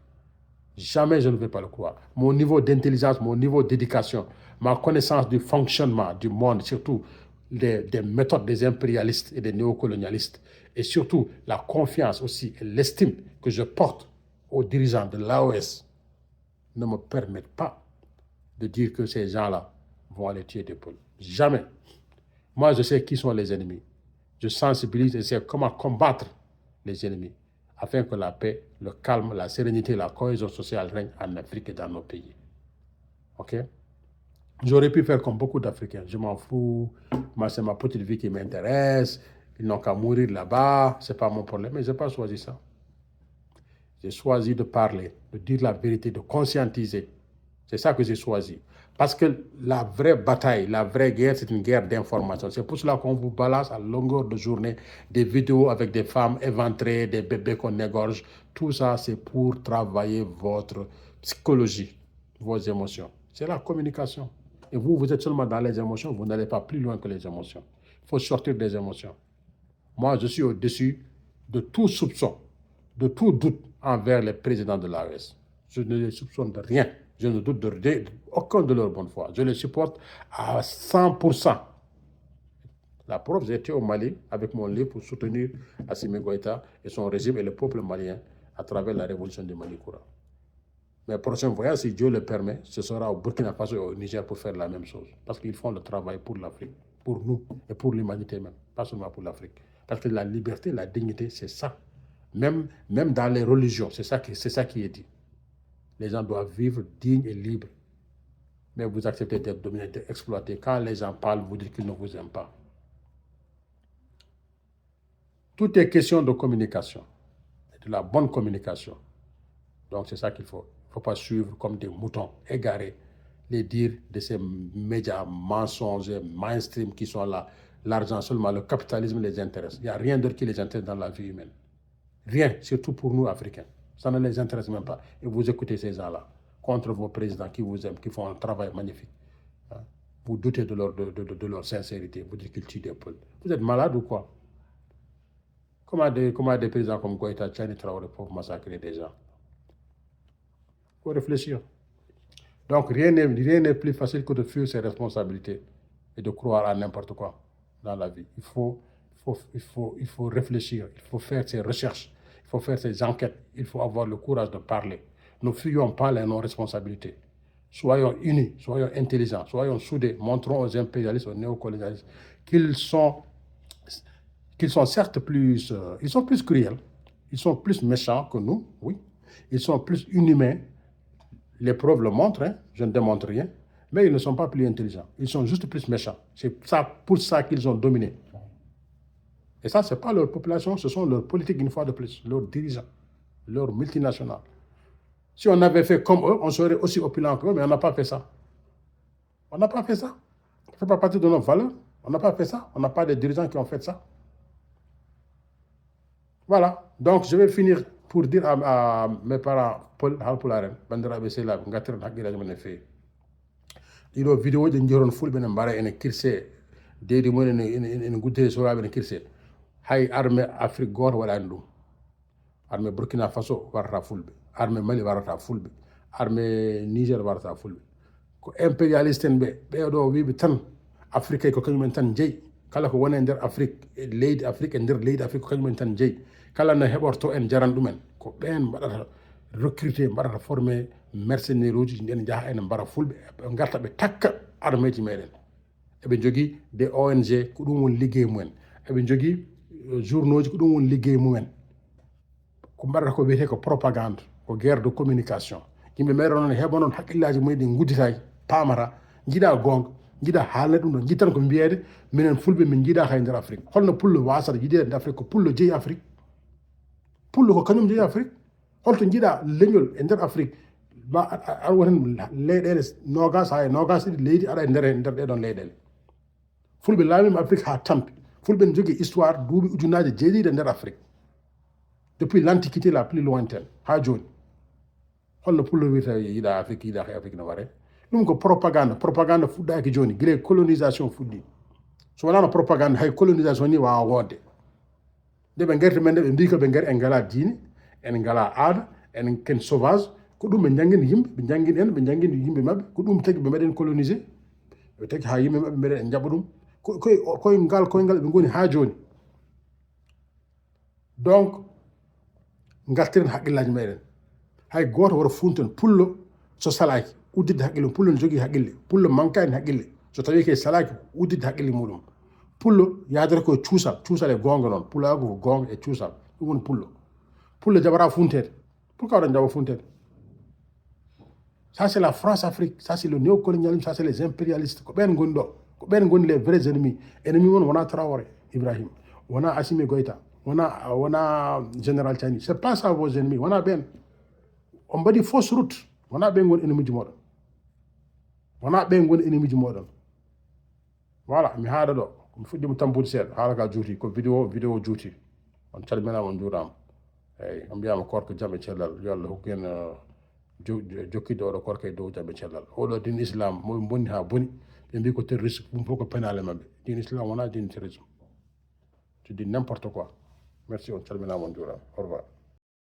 Speaker 1: Jamais je ne vais pas le croire. Mon niveau d'intelligence, mon niveau d'éducation, ma connaissance du fonctionnement du monde, surtout des méthodes des impérialistes et des néocolonialistes, et surtout la confiance aussi et l'estime que je porte aux dirigeants de l'AOS, ne me permettent pas de dire que ces gens-là vont aller tuer des Peuls. Jamais. Moi, je sais qui sont les ennemis. Je sensibilise et sais comment combattre les ennemis afin que la paix, le calme, la sérénité, la cohésion sociale règnent en Afrique et dans nos pays. OK? J'aurais pu faire comme beaucoup d'Africains. Je m'en fous. Moi, c'est ma petite vie qui m'intéresse. Ils n'ont qu'à mourir là-bas. Ce n'est pas mon problème. Mais je n'ai pas choisi ça. J'ai choisi de parler, de dire la vérité, de conscientiser. C'est ça que j'ai choisi. Parce que la vraie bataille, la vraie guerre, c'est une guerre d'information. C'est pour cela qu'on vous balance à longueur de journée des vidéos avec des femmes éventrées, des bébés qu'on égorge. Tout ça, c'est pour travailler votre psychologie, vos émotions. C'est la communication. Et vous, vous êtes seulement dans les émotions, vous n'allez pas plus loin que les émotions. Il faut sortir des émotions. Moi, je suis au-dessus de tout soupçon, de tout doute envers les présidents de l'AES. Je ne les soupçonne de rien. Je ne doute aucun de leur bonne foi. Je les supporte à 100%. La preuve, j'ai été au Mali avec mon livre pour soutenir Assimi Goïta et son régime et le peuple malien à travers la révolution du Mali Koura. Mes prochains voyages, si Dieu le permet, ce sera au Burkina Faso et au Niger pour faire la même chose. Parce qu'ils font le travail pour l'Afrique, pour nous et pour l'humanité même, pas seulement pour l'Afrique. Parce que la liberté, la dignité, c'est ça. Même dans les religions, c'est ça qui est dit. Les gens doivent vivre dignes et libres. Mais vous acceptez d'être dominé, d'être exploité. Quand les gens parlent, vous dites qu'ils ne vous aiment pas. Tout est question de communication, de la bonne communication. Donc c'est ça qu'il faut. Il ne faut pas suivre comme des moutons égarés les dires de ces médias mensonges, mainstream qui sont là. L'argent seulement, le capitalisme les intéresse. Il n'y a rien d'autre qui les intéresse dans la vie humaine. Rien, surtout pour nous, Africains. Ça ne les intéresse même pas. Et vous écoutez ces gens-là, contre vos présidents qui vous aiment, qui font un travail magnifique. Vous doutez de leur sincérité. Vous dites qu'ils tuent des peuples. Vous êtes malade ou quoi? Comment des présidents comme Goïta, Tchani Traoré peuvent massacrer des gens? Il faut réfléchir. Donc rien n'est plus facile que de fuir ses responsabilités et de croire à n'importe quoi dans la vie. Il faut réfléchir, il faut faire ses recherches, il faut faire ses enquêtes, il faut avoir le courage de parler. Ne fuyons pas les non-responsabilités. Soyons unis, soyons intelligents, soyons soudés, montrons aux impérialistes, aux néocolonialistes qu'ils sont certes plus, ils sont plus cruels, ils sont plus méchants que nous, oui, ils sont plus inhumains. Les preuves le montrent, hein, je ne démontre rien, mais ils ne sont pas plus intelligents, ils sont juste plus méchants. C'est pour ça qu'ils ont dominé. Et ça, ce n'est pas leur population, ce sont leurs politiques une fois de plus, leurs dirigeants, leurs multinationales. Si on avait fait comme eux, on serait aussi opulent qu'eux, mais on n'a pas fait ça. On n'a pas fait ça. Ça ne fait pas partie de nos valeurs. On n'a pas fait ça. On n'a pas de dirigeants qui ont fait ça. Voilà. Donc, je vais finir pour dire à mes parents, Paul Halpularen, Bandara Sela, Ngatir Hakira Manefe. Il y a une vidéo de Njoron Ful Benambara et Kirse, Dedi Mon et Gouté Sora Ben Kirse. Hay armée Afrique Gor Walandou. Armée Burkina Faso Warra Fulbe. armée Mali warata fulɓe armée Niger warata fulɓe ko impérialiste en ɓe ɓeɗo wiɓe tan Afrique ko kañumen tan jeeyi kala ko woni e nder Afrique leydi Afrique e nder leydi Afrique ko kañumen tan jeeyi kala no heɓorto en jaran ɗumen ko ɓen mbaɗata recruté mbaɗata formé mercenaire uji nden jaaha ene mbara fulɓe ɓe garta ɓe takka armée ji meɗen eɓe jogui des ONG ko ɗum woni liggey mumen eɓe jogui journaux ji ko ɗum woni liggey mumen ko mbaɗata ko wiyete ko propagande ko guerre de communication yimɓe meɗen noon heɓa noon haqqillaji mumen gudditaki pamata jiiɗa gonga jiiɗa haalne ɗum ɗon jittan ko mbiyede minen fulɓe min jiiɗaka e nder Afrique holno pullo wasata yiide e nder Afrique ko pullo jeeyi Afrique pullo ko kañum jeeyi Afrique holto jiiɗa leñol e nder Afrique ma aɗa woten leyɗele nogas ha e nogas ɗiɗi leydi aɗa e nder ɗeɗon leyɗele fulɓe laamima Afrique ha tampi fulɓe ne jogui histoire duuɓi ujunaje jeeɗiɗi e nder Afrique depuis l'antiquité la plus lointaine ha joni holno pullo wiyata yiiɗa Afrique yiiɗaka e Afrique no waɗe ɗum ko propagande fuɗɗaki joni guila colonisation fuɗɗi so wonano propagande hay colonisation ni wawa wodde nde ɓe garti men nde ɓe mbi ko ɓe gaari en ngala diine en ngala aada en ken sauvage ko ɗum ɓe jangguini yimɓe ɓe jangguini en ɓe jangguini yimɓe mabɓe ko ɗum tagui ɓe meɗen colonisé ɓe tagui ha yimɓe mabɓe meɗen jaɓa ɗum koyngal ɓe goni ha joni donc gartiren haqqillaji meɗen hay goto woto funten pullo so salaki uddidde haqqille pullo ne jogui haqqille pullo mankani haqqille so tawi ke salaki uddidde haqqille muɗum pullo yadata koye cuusal e gonga noon pulloako ko gonga e cuusal ɗum woni pullo jabata funtede pourquoi oɗon jaɓa funtede ça c'est la France-Afrique ça c'est le néocolonialisme ça c'est les impérialistes ko ɓen goni ɗo ko ɓen goni les vrais ennemis ennemi won wona Traoré Ibrahima wona Assimi Goïta wona général Tiani c'est pas ça vos ennemis wona ɓen on mbaɗi fausse route wona ɓen goni ennemi ji moɗon wona ɓen goni ennemi ji moɗon voilà mi haɗa ɗo mi fuɗɗima tampude seeɗa haala ka juuti ko vidéo juuti on calminama on juurama eyyi on mbiyama korko jaam e cellal yo Allah hokku en jokkidde oɗo korko e dow jaam e cellal oɗo din islam moɓe bonni ha booni ɓe mbi ko terroriste ɗum fof ko pénal e mabɓe din islam wona din terrorisme tu dis n'importe quoi merci on calminama on juurama au revoir